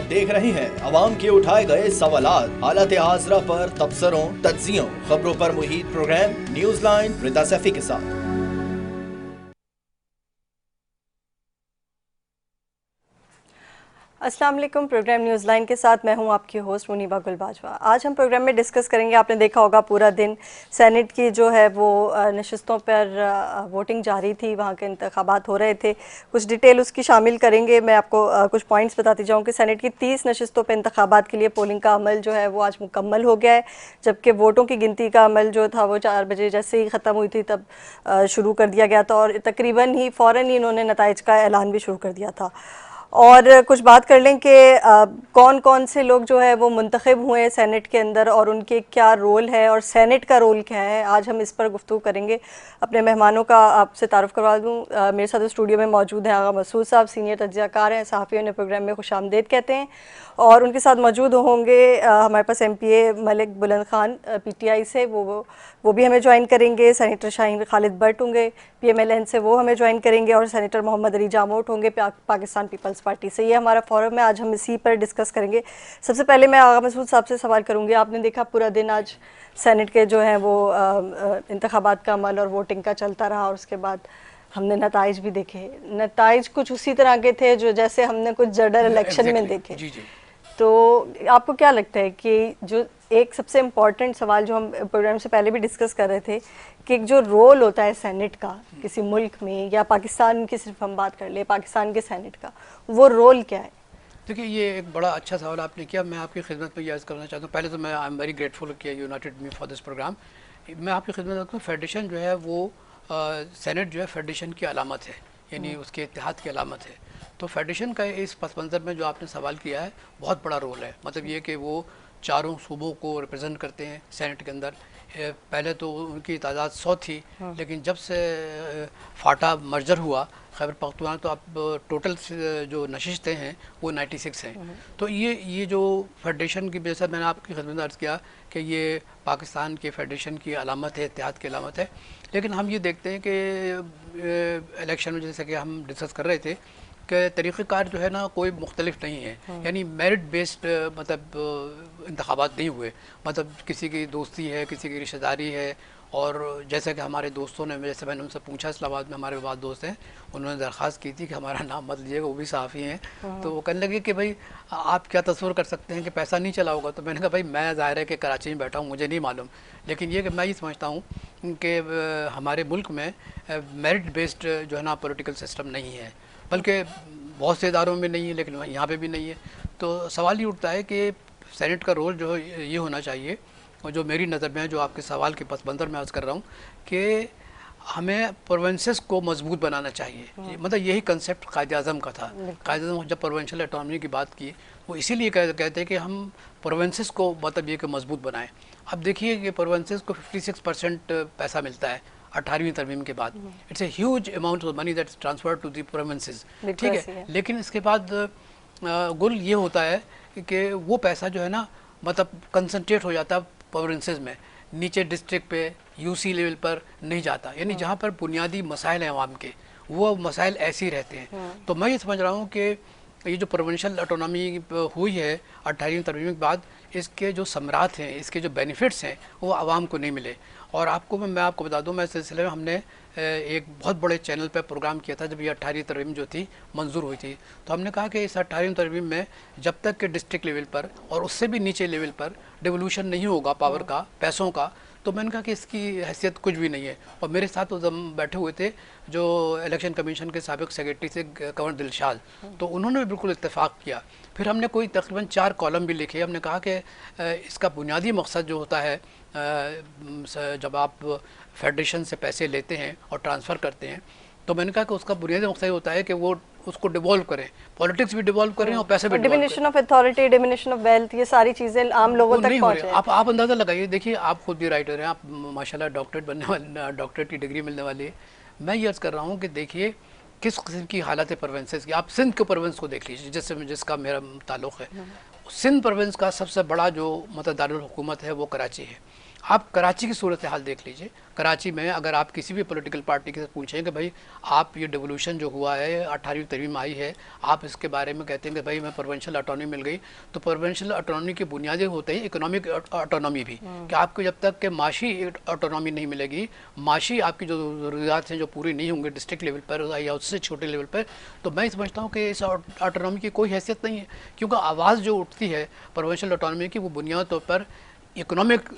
देख रहे हैं अवाम के उठाए गए सवालात, हालत हाजरा पर तबसरों, तज्जियों, खबरों पर मुहित programme news line Rita Saifi के साथ। अस्सलाम वालेकुम। प्रोग्राम न्यूज़ लाइन के साथ मैं हूं आपकी होस्ट मुनीबा गुल बाजवा। आज हम प्रोग्राम में डिस्कस करेंगे, आपने देखा होगा पूरा दिन सेनेट की जो है वो नशिस्तों पर वोटिंग जारी थी, वहां के इंतखाबात हो रहे थे। कुछ डिटेल उसकी शामिल करेंगे। मैं आपको कुछ पॉइंट्स बताती जाऊँ कि सेनेट की 30 नशिस्तों पर इंतखाबात के लिए पोलिंग का अमल जो है वो आज मुकम्मल हो गया है, जबकि वोटों की गिनती का अमल जो था वो 4 बजे जैसे ही ख़त्म हुई थी तब शुरू कर दिया गया था और तकरीबन ही फ़ौरन ही इन्होंने नताइज का ऐलान भी शुरू कर दिया था। और कुछ बात कर लें कि कौन कौन से लोग जो है वो मुंतखब हुए सेनेट के अंदर और उनके क्या रोल है और सेनेट का रोल क्या है। आज हम इस पर गुफ्तगू करेंगे। अपने मेहमानों का आपसे तारुफ करवा दूँ। मेरे साथ स्टूडियो में मौजूद हैं आगा मसूद साहब, सीनियर तज्ज़ियाकार हैं, सहाफ़ियों ने प्रोग्राम में खुशामदीद कहते हैं। और उनके साथ मौजूद होंगे हमारे पास MPA मलिक बुलंद खान PTI से, वो भी हमें ज्वाइन करेंगे। सेनेटर शाहीन खालिद भट्ट होंगे PMLN से, वो हमें ज्वाइन करेंगे। और सेनेटर मोहम्मद अली जामोट होंगे पाकिस्तान पीपल्स पार्टी से। ये हमारा फोरम है, आज हम इसी पर डिस्कस करेंगे। सबसे पहले मैं आगा मसूद साहब से सवाल करूँगी। आपने देखा पूरा दिन आज सेनेट के जो हैं वो इंतखाबात का अमल और वोटिंग का चलता रहा, और उसके बाद हमने नताइज भी देखे। नताइज कुछ उसी तरह के थे जो जैसे हमने कुछ जनरल इलेक्शन में देखे। जी जी। तो आपको क्या लगता है कि जो एक सबसे इम्पॉर्टेंट सवाल जो हम प्रोग्राम से पहले भी डिस्कस कर रहे थे कि जो रोल होता है सेनेट का किसी मुल्क में, या पाकिस्तान की सिर्फ हम बात कर ले, पाकिस्तान के सेनेट का वो रोल क्या है? देखिए, ये एक बड़ा अच्छा सवाल आपने किया। मैं आपकी खिदमत में ये अर्ज़ करना चाहता हूँ। पहले तो मैं आई एम वेरी ग्रेटफुल कि invited me for this program. मैं आपकी खिदमत रखता हूँ। फेडरेशन जो है वो सेनेट जो है फेडरेशन की अलामत है, यानी उसके इत्तेहाद की अलामत है। तो फेडरेशन का इस पस मंज़र में जो आपने सवाल किया है बहुत बड़ा रोल है। मतलब ये कि वो चारों सूबों को रिप्रेजेंट करते हैं सेनेट के अंदर। पहले तो उनकी तादाद 100 थी, लेकिन जब से फाटा मर्जर हुआ खैबर पख्तूनख्वा, तो अब टोटल जो नशिस्तें हैं वो 96 हैं। तो ये जो फेडरेशन की, जैसा मैंने आपकी खिदमत में अर्ज़ किया कि ये पाकिस्तान के फेडरेशन की अलामत है, इत्तेहाद की अलामत है। लेकिन हम ये देखते हैं कि इलेक्शन में जैसे कि हम डिस्कस कर रहे थे कि तरीक़ेकार जो है ना कोई मुख्तलिफ नहीं है, यानी मेरिट बेस्ड मतलब इंतखाबात नहीं हुए। मतलब किसी की दोस्ती है, किसी की रिश्तेदारी है। और जैसे कि हमारे दोस्तों ने, जैसे मैंने उनसे पूछा, इस्लामाबाद में हमारे बाद दोस्त हैं, उन्होंने दरख्वास्त की थी कि हमारा नाम मत लीजिएगा, वो भी सहाफ़ी हैं। तो वो कहने लगे कि भाई आप क्या तस्वर कर सकते हैं कि पैसा नहीं चला होगा। तो मैंने कहा भाई मैं ज़ाहिर है कि कराची में बैठा हूँ, मुझे नहीं मालूम। लेकिन ये कि मैं ये समझता हूँ कि हमारे मुल्क में मेरिट बेस्ड जो है ना पॉलिटिकल सिस्टम नहीं है, बल्कि बहुत से इदारों में नहीं है, लेकिन यहाँ पे भी नहीं है। तो सवाल ये उठता है कि सेनेट का रोल जो है ये होना चाहिए, और जो मेरी नज़र में है, जो आपके सवाल के पस मंज़र में अर्ज़ कर रहा हूँ कि हमें प्रोविंसेस को मजबूत बनाना चाहिए। मतलब यही कंसेप्ट कायद-ए-आज़म का था। कायद-ए-आज़म जब प्रोविंशियल ऑटोनॉमी की बात की, वो इसीलिए कहते हैं कि हम प्रोविंसेस को मतलब ये कि मजबूत बनाएं। अब देखिए कि प्रोविंसेस को 56% पैसा मिलता है 18वीं तरमीम के बाद। It's a huge amount of money that's transferred to the provinces, ठीक है। लेकिन इसके बाद गुल ये होता है कि वो पैसा जो है ना मतलब कंसंट्रेट हो जाता है प्रोविंसेस में, नीचे डिस्ट्रिक्ट पे UC लेवल पर नहीं जाता। यानी जहाँ पर बुनियादी मसाइल हैं आवाम के, वो मसाइल ऐसे ही रहते हैं। तो मैं ये समझ रहा हूँ कि ये जो प्रोविंशियल ऑटोनॉमी हुई है 18वीं तरमीम के बाद, इसके जो समरात हैं, इसके जो बेनिफिट्स हैं, वो आवाम को नहीं मिले। और मैं आपको बता दूं, मैं इस सिलसिले में हमने एक बहुत बड़े चैनल पर प्रोग्राम किया था जब ये 18वीं तरमीम जो थी मंजूर हुई थी। तो हमने कहा कि इस 18वीं तरमीम में जब तक कि डिस्ट्रिक्ट लेवल पर और उससे भी नीचे लेवल पर डिवोल्यूशन नहीं होगा पावर का, पैसों का, तो मैंने कहा कि इसकी हैसियत कुछ भी नहीं है। और मेरे साथ उस हम बैठे हुए थे जो इलेक्शन कमीशन के साबिक सेक्रेटरी से गवर्नर दिलशाद, तो उन्होंने भी बिल्कुल इत्तेफाक किया। फिर हमने कोई तकरीबन 4 कॉलम भी लिखे। हमने कहा कि इसका बुनियादी मकसद जो होता है, जब आप फेडरेशन से पैसे लेते हैं और ट्रांसफ़र करते हैं, तो मैंने कहा कि उसका बुनियादी मकसद होता है कि वो उसको डिवॉल्व करें, पॉलिटिक्स भी डिवॉल्व करें और पैसे भी diminishing of authority, diminishing of wealth, ये सारी चीज़ें आम लोगों तक पहुंचे। आप अंदाज़ा लगाइए। देखिए, आप खुद भी राइटर हैं, आप माशाल्लाह डॉक्टरेट बनने वाले, डॉक्टरेट की डिग्री मिलने वाली है। मैं ये अर्ज़ कर रहा हूँ कि देखिए किस किस्म की हालत है प्रोविंसेस की। आप सिंध के प्रोविंस को देख लीजिए, जिसका मेरा ताल्लुक़ है। सिंध प्रोविंस का सबसे बड़ा जो मतलब दारुल हुकूमत है वो कराची है। आप कराची की सूरत हाल देख लीजिए। कराची में अगर आप किसी भी पॉलिटिकल पार्टी से पूछें कि भाई आप ये डिवोल्यूशन जो हुआ है 18वीं तरमीम में आई है, आप इसके बारे में कहते हैं कि भाई मैं प्रोविंशियल ऑटोनॉमी मिल गई, तो प्रोविंशियल ऑटोनॉमी की बुनियादें होते हैं इकोनॉमिक ऑटोनॉमी भी, कि आपको जब तक के माशी ऑटोनॉमी नहीं मिलेगी, माशी आपकी जो ज़रूरियात हैं जो पूरी नहीं होंगी डिस्ट्रिक्ट लेवल पर या उससे छोटे लेवल पर, तो मैं समझता हूँ कि इस ऑटोनॉमी की कोई हैसियत नहीं है। क्योंकि आवाज़ जो उठती है प्रोविंशियल ऑटोनॉमी की, वो बुनियादी तौर पर इकोनॉमिक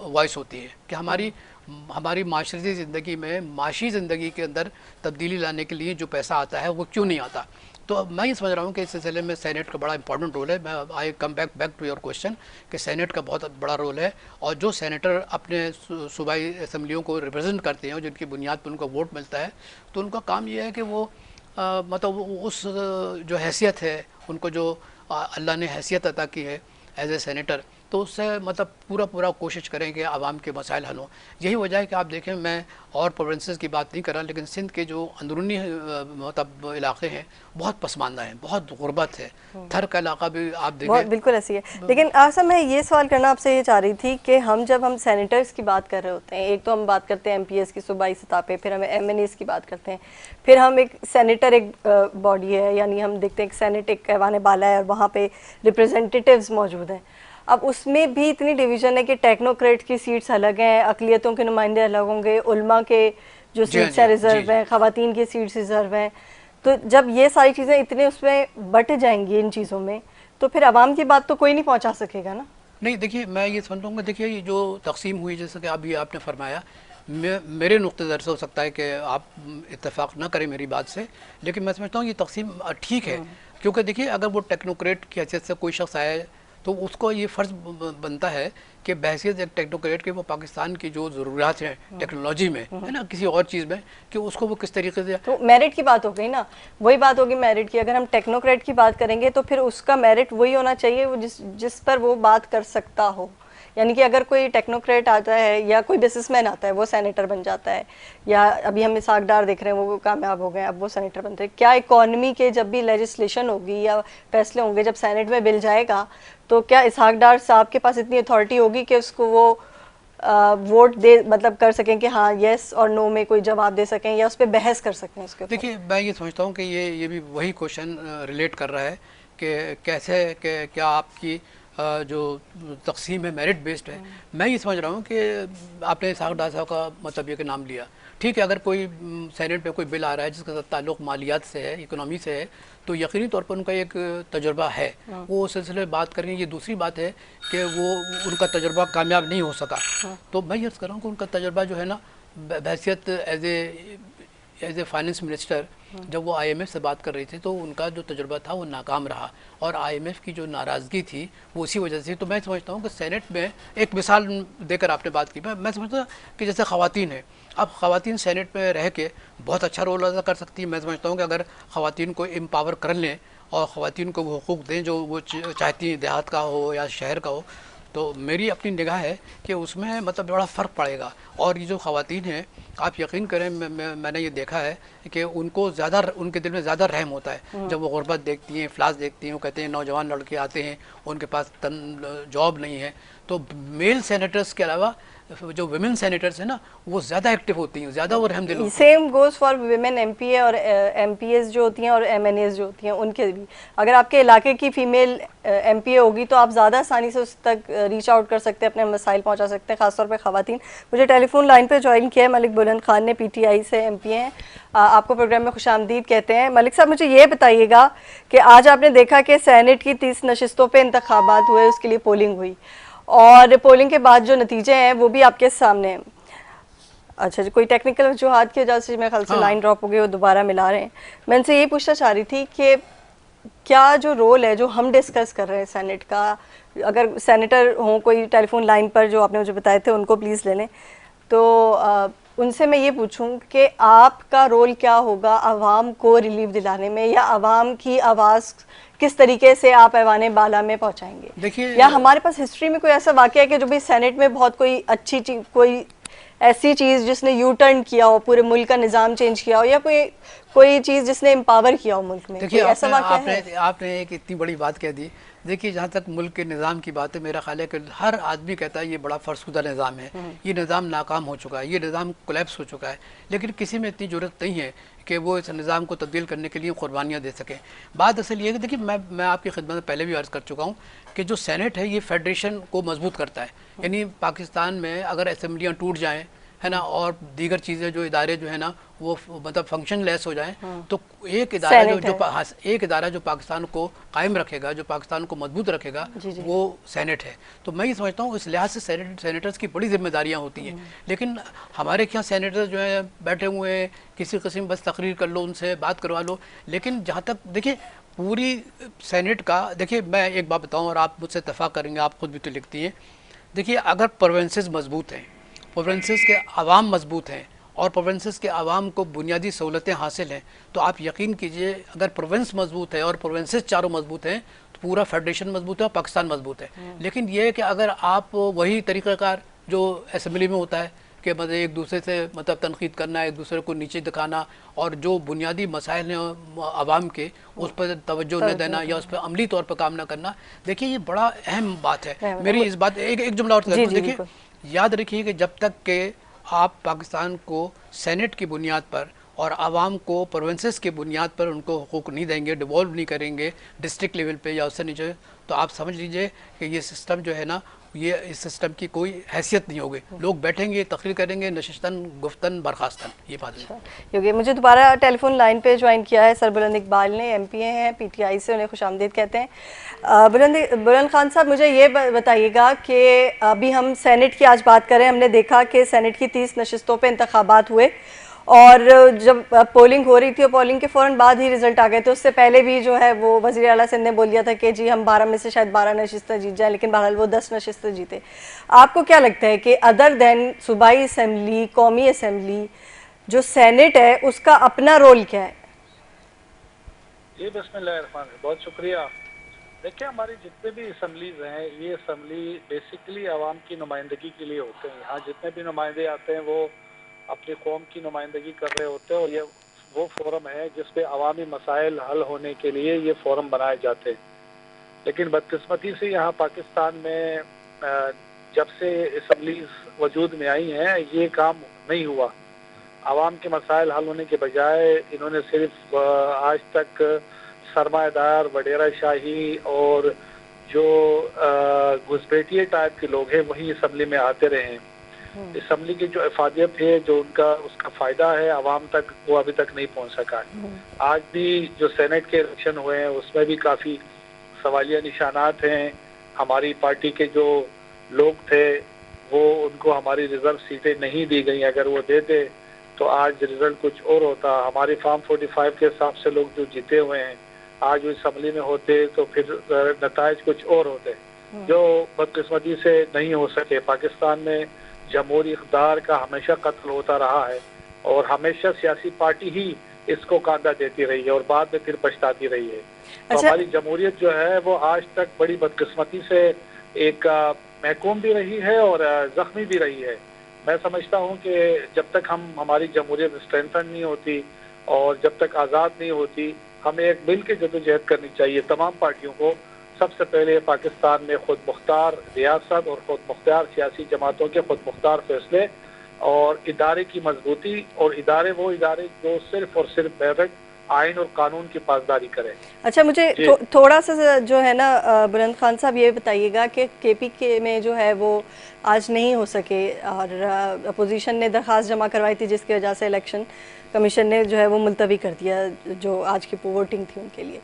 वॉइस होती है कि हमारी माशरती ज़िंदगी में, माशी ज़िंदगी के अंदर तब्दीली लाने के लिए जो पैसा आता है वो क्यों नहीं आता। तो मैं ये समझ रहा हूँ कि इस सिलसिले में सेनेट का बड़ा इंपॉर्टेंट रोल है। मैं I come back to your question कि सेनेट का बहुत बड़ा रोल है, और जो सेनेटर अपने सूबाई असम्बलियों को रिप्रेजेंट करते हैं और जिनकी बुनियाद पर उनको वोट मिलता है, तो उनका काम ये है कि वो मतलब उस जो हैसियत है उनको, जो अल्लाह ने हैसियत अता की है एज ए सेनेटर, तो उससे मतलब पूरा कोशिश करें कि आवाम के मसाइल हल हों। यही वजह है कि आप देखें, मैं और प्रोविंसेस की बात नहीं कर रहा, लेकिन सिंध के जो अंदरूनी मतलब इलाके हैं बहुत पसमानदा हैं, बहुत गुर्बत है। थर का इलाका भी आप देखें, बिल्कुल ऐसी है। लेकिन आसम, मैं ये सवाल करना आपसे ये चाह रही थी कि जब हम सेनेटर्स की बात कर रहे होते हैं, एक तो हम बात करते हैं MPS की सूबाई सतह पे, फिर हमें MNAs की बात करते हैं, फिर हम एक सेनेटर एक बॉडी है, यानी हम देखते हैं कि सेनेट एक ऐवान बाला है और वहाँ पे रिप्रेजेंटेटिव्स मौजूद हैं। अब उसमें भी इतनी डिवीज़न है कि टेक्नोक्रेट की सीट्स अलग हैं, अक़लियतों के नुमाइंदे अलग होंगे, उलमा के जो सीट्स हैं रिज़र्व हैं, ख़वातीन की सीट्स रिज़र्व हैं। तो जब ये सारी चीज़ें इतने उसमें बट जाएंगी इन चीज़ों में, तो फिर आवाम की बात तो कोई नहीं पहुंचा सकेगा ना। नहीं, देखिए मैं ये समझता हूँ, देखिए ये जो तकसीम हुई, जैसे कि अभी आपने फरमाया, मेरे नुक्ते नज़र से हो सकता है कि आप इत्तेफाक ना करें मेरी बात से, लेकिन मैं समझता हूँ ये तकसीम ठीक है। क्योंकि देखिए अगर वो टेक्नोक्रेट की हैसियत से कोई शख्स आए तो उसको ये फ़र्ज़ बनता है कि बहैसियत एक टेक्नोक्रेट के वो पाकिस्तान की जो ज़रूरियात हैं टेक्नोलॉजी में, है ना, किसी और चीज़ में, कि उसको वो किस तरीके से। तो मेरिट की बात हो गई ना, वही बात होगी मेरिट की। अगर हम टेक्नोक्रेट की बात करेंगे तो फिर उसका मेरिट वही होना चाहिए वो जिस पर वो बात कर सकता हो। यानी कि अगर कोई टेक्नोक्रेट आता है या कोई बिजनेसमैन आता है वो सेनेटर बन जाता है, या अभी हम इसहाक डार देख रहे हैं वो कामयाब हो गए, अब वो सेनेटर बनते हैं। क्या इकॉनमी के जब भी लेजिस्लेशन होगी या फैसले होंगे, जब सेनेट में बिल जाएगा, तो क्या इसहाक डार साहब के पास इतनी अथॉरिटी होगी कि उसको वो वोट दे, मतलब कर सकें कि हाँ येस और नो में कोई जवाब दे सकें या उस पर बहस कर सकें उसके? देखिए मैं ये समझता हूँ कि ये भी वही क्वेश्चन रिलेट कर रहा है कि कैसे क्या आपकी जो तकसीम है मेरिट बेस्ड है। मैं ये समझ रहा हूँ कि आपने इसहाक डार साहब का मतलब ये कि नाम लिया, ठीक है, अगर कोई सेनेट पे कोई बिल आ रहा है जिसका ताल्लुक़ मालियात से है, इकोनॉमी से है, तो यकीनी तौर पर उनका एक तजुर्बा है, वो उस सिलसिले में बात करेंगे। ये दूसरी बात है कि वो उनका तजुर्बा कामयाब नहीं हो सका, तो मैं ये कह रहा हूँ कि उनका तजुर्बा जो है ना, बहैसियत एज ए फाइनेंस मिनिस्टर, जब वो IMF से बात कर रही थी तो उनका जो तजुर्बा था वो नाकाम रहा, और IMF की जो नाराज़गी थी वो उसी वजह से। तो मैं समझता हूँ कि सेनेट में एक मिसाल देकर आपने बात की, मैं समझता कि जैसे ख़वातीन है, अब ख़वातीन सेनेट में रह के बहुत अच्छा रोल अदा कर सकती है। मैं समझता हूँ कि अगर ख़वातीन को एम्पावर कर लें और ख़वातीन को वो हुकूक दें जो वो चाहती हैं, देहात का हो या शहर का हो, तो मेरी अपनी निगाह है कि उसमें मतलब बड़ा फ़र्क पड़ेगा। और ये जो ख़वातीन हैं, आप यकीन करें, मैंने ये देखा है कि उनको ज़्यादा, उनके दिल में ज़्यादा रहम होता है जब वो गुर्बत देखती हैं, इफ्लास देखती हैं। वो कहते हैं नौजवान लड़के आते हैं, उनके पास जॉब नहीं है, तो मेल सेनेटर्स के अलावा जो विमेन सेनेटर्स हैं ना, वो ज़्यादा एक्टिव होती हैं, ज़्यादा वो रहमदिल होती हैं। Same goes for women MPA और MPS जो होती हैं और MNAs जो होती हैं, उनके भी अगर आपके इलाके की फ़ीमेल MPA होगी तो आप ज़्यादा आसानी से उस तक रीच आउट कर सकते हैं, अपने मसाइल पहुंचा सकते हैं, ख़ासतौर पे ख़वातीन। मुझे टेलीफोन लाइन पे ज्वाइन किया है मलिक बुलंद खान ने, PTI से MPA हैं। आपको प्रोग्राम में खुशामदीद कहते हैं। मलिक साहब, मुझे ये बताइएगा कि आज आपने देखा कि सेनेट की 30 नशिस्तों पर इंतखाबात हुए, उसके लिए पोलिंग हुई, और पोलिंग के बाद जो नतीजे हैं वो भी आपके सामने हैं। अच्छा जी, कोई टेक्निकल वजूहात की वजह से मेरे ख्याल से लाइन ड्रॉप हो गई, वो दोबारा मिला रहे हैं। मैं इनसे ये पूछना चाह रही थी कि क्या जो रोल है जो हम डिस्कस कर रहे हैं सेनेट का, अगर सेनेटर हों कोई टेलीफोन लाइन पर जो आपने मुझे बताए थे उनको प्लीज़ ले लें, तो उनसे मैं ये पूछूं कि आपका रोल क्या होगा आवाम को रिलीफ दिलाने में, या आवाम की आवाज़ किस तरीके से आप ऐवान बाला में पहुंचाएंगे? देखिए, या हमारे पास हिस्ट्री में कोई ऐसा वाक़या है कि जो भी सेनेट में बहुत कोई अच्छी चीज़, कोई ऐसी चीज़ जिसने यू टर्न किया हो, पूरे मुल्क का निज़ाम चेंज किया हो, या कोई चीज़ जिसने एम्पावर किया हो मुल्क में? देखिए, ऐसा वाक़या है? आपने एक इतनी बड़ी बात कह दी देखिए, जहाँ तक मुल्क के निज़ाम की बात है, मेरा ख्याल है कि हर आदमी कहता है ये बड़ा फरसुदा निज़ाम है, ये निज़ाम नाकाम हो चुका है, ये निज़ाम कोलैप्स हो चुका है, लेकिन किसी में इतनी ज़रूरत नहीं है कि वो इस निज़ाम को तब्दील करने के लिए कुर्बानियाँ दे सकें। बात असल ये है कि देखिए, मैं आपकी खिदमत में पहले भी अर्ज़ कर चुका हूँ कि जो सेनेट है ये फेडरेशन को मजबूत करता है। यानी पाकिस्तान में अगर असम्बलियाँ टूट जाएँ, है ना, और दीगर चीज़ें जो इदारे जो है ना वो मतलब फंक्शन लेस हो जाएं, तो एक इदारा एक इदारा जो पाकिस्तान को कायम रखेगा, जो पाकिस्तान को मजबूत रखेगा, वो सेनेट है। तो मैं ये समझता हूँ इस लिहाज से सेनेटर्स की बड़ी जिम्मेदारियाँ होती हैं। लेकिन हमारे क्या सेनेटर्स जो हैं बैठे हुए हैं, किसी किस्म बस तकरीर कर लो, उनसे बात करवा लो। लेकिन जहाँ तक देखिए पूरी सेनेट का, देखिए मैं एक बात बताऊँ और आप मुझसे इत्तफाक करेंगे, आप खुद भी तो लिखती हैं। देखिए, अगर प्रोविंसेस मजबूत हैं, प्रोविंसेस के आवाम मजबूत हैं और प्रोविंसेस के आवाम को बुनियादी सहूलतें हासिल हैं, तो आप यकीन कीजिए अगर प्रोविंस मजबूत है और प्रोविंसेस चारों मजबूत हैं तो पूरा फेडरेशन मजबूत है और पाकिस्तान मजबूत है। लेकिन यह है कि अगर आप वही तरीक़ाकार जो असम्बली में होता है कि मतलब एक दूसरे से मतलब तनकीद करना, एक दूसरे को नीचे दिखाना और जो बुनियादी मसाइल हैं आवाम के उस पर तवज्जो न देना या उस पर अमली तौर पर काम न करना, देखिए ये बड़ा अहम बात है। मेरी इस बात एक जुमला और देखिए, याद रखिए कि जब तक के आप पाकिस्तान को सेनेट की बुनियाद पर और आवाम को प्रोविंसेस की बुनियाद पर उनको हुकूक नहीं देंगे, डिवॉल्व नहीं करेंगे डिस्ट्रिक्ट लेवल पे या उससे नीचे, तो आप समझ लीजिए कि ये सिस्टम जो है ना, ये इस सिस्टम की कोई हैसियत नहीं होगी। लोग बैठेंगे, तकरीर करेंगे, नशिस्तन गुफ्तन बरखास्तन, ये बात है। क्योंकि मुझे दोबारा टेलीफोन लाइन पे ज्वाइन किया है सर बुलंद इकबाल ने, एमपीए हैं पीटीआई से, उन्हें खुशामदीद कहते हैं। बुलंद खान साहब, मुझे ये बताइएगा कि अभी हम सेनेट की आज बात करें, हमने देखा कि सेनेट की 30 नशिस्तों पे इंतखाबात हुए और जब पोलिंग हो रही थी और पोलिंग के फ़ौरन बाद ही रिजल्ट आ गए थे। उससे पहले भी जो है वो वज़ीर आला सिंध ने बोल दिया था कि जी हम 12 में से शायद 12 नशिस्तें जीत जाएं, लेकिन बहरहाल वो 10 नशिस्तें जीते। आपको क्या लगता है कि अदर देन सूबाई असम्बली, कौमी असम्बली, जो सेनेट है उसका अपना रोल क्या है? जी बिस्मिल्लाहिर्रहमानिर्रहीम, बहुत शुक्रिया। देखिए, हमारी जितने भी असम्बलीज हैं, ये असम्बली बेसिकली आवाम की नुमाइंदगी के लिए होते हैं। यहाँ जितने भी नुमाइंदे आते हैं वो अपनी कौम की नुमाइंदगी कर रहे होते हैं और ये वो फोरम है जिस पे अवामी मसाइल हल होने के लिए ये फोरम बनाए जाते हैं। लेकिन बदकिस्मती से यहाँ पाकिस्तान में जब से असम्बलीज वजूद में आई हैं ये काम नहीं हुआ। आवाम के मसाइल हल होने के बजाय इन्होंने सिर्फ आज तक सरमाएदार, वडेरा शाही और जो घुसपैठिए टाइप के लोग हैं वही असम्बली में आते रहे हैं। असम्बली की जो इफादियत है, जो उनका उसका फ़ायदा है आवाम तक, वो अभी तक नहीं पहुंच सका। आज भी जो सेनेट के इलेक्शन हुए हैं उसमें भी काफ़ी सवालिया निशानात हैं। हमारी पार्टी के जो लोग थे वो उनको हमारी रिजर्व सीटें नहीं दी गई। अगर वो देते तो आज रिजल्ट कुछ और होता। हमारी फार्म 45 के हिसाब से लोग जो जीते हुए हैं आज वो असम्बली में होते तो फिर नताइज कुछ और होते, जो बदकिस्मती से नहीं हो सके। पाकिस्तान में जमहूरी इक़्तिदार का हमेशा कत्ल होता रहा है और हमेशा सियासी पार्टी ही इसको कांधा देती रही है और बाद में फिर पछताती रही है। तो हमारी जमहूरियत जो है वो आज तक बड़ी बदकिस्मती से एक महकूम भी रही है और जख्मी भी रही है। मैं समझता हूँ कि जब तक हमारी जमहूरियत स्ट्रेंथन नहीं होती और जब तक आज़ाद नहीं होती, हमें एक मिल के जदोजहद करनी चाहिए तमाम पार्टियों को। सबसे पहले पाकिस्तान में खुद मुख्तार रियासत और खुद मुख्तार सियासी जमातों के खुद मुख्तार फैसले और इदारे की मजबूती, और इदारे वो इदारे जो सिर्फ और सिर्फ मेरिट, आइन और कानून की पासदारी करें। अच्छा, मुझे थोड़ा सा जो है ना बुलंद खान साहब ये बताइएगा कि केपीके में जो है वो आज नहीं हो सके और अपोजिशन ने दरख्वास्त जमा करवाई थी जिसकी वजह से इलेक्शन कमीशन ने जो है वो मुलतवी कर दिया जो आज की वोटिंग थी उनके लिए।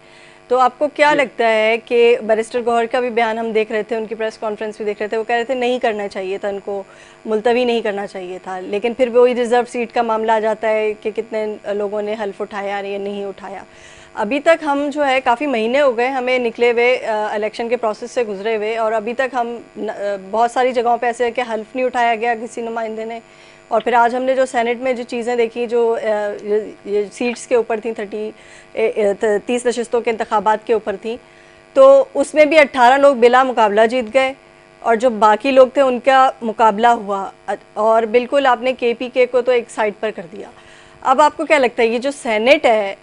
तो आपको क्या लगता है कि बैरिस्टर गौहर का भी बयान हम देख रहे थे, उनकी प्रेस कॉन्फ्रेंस भी देख रहे थे, वो कह रहे थे नहीं करना चाहिए था, उनको मुलतवी नहीं करना चाहिए था, लेकिन फिर वही रिज़र्व सीट का मामला आ जाता है कि कितने लोगों ने हल्फ उठाया या नहीं उठाया। अभी तक हम जो है काफ़ी महीने हो गए हमें निकले हुए इलेक्शन के प्रोसेस से गुजरे हुए और अभी तक हम बहुत सारी जगहों पे ऐसे है कि हल्फ नहीं उठाया गया किसी नुमाइंदे ने। और फिर आज हमने जो सेनेट में जो चीज़ें देखी, जो ये सीट्स के ऊपर थी 30 नशिस्तों के इंतखाबात के ऊपर थी, तो उसमें भी 18 लोग बिला मुकाबला जीत गए और जो बाकी लोग थे उनका मुकाबला हुआ और बिल्कुल आपने केपीके को तो एक साइड पर कर दिया। अब आपको क्या लगता है ये जो सेनेट है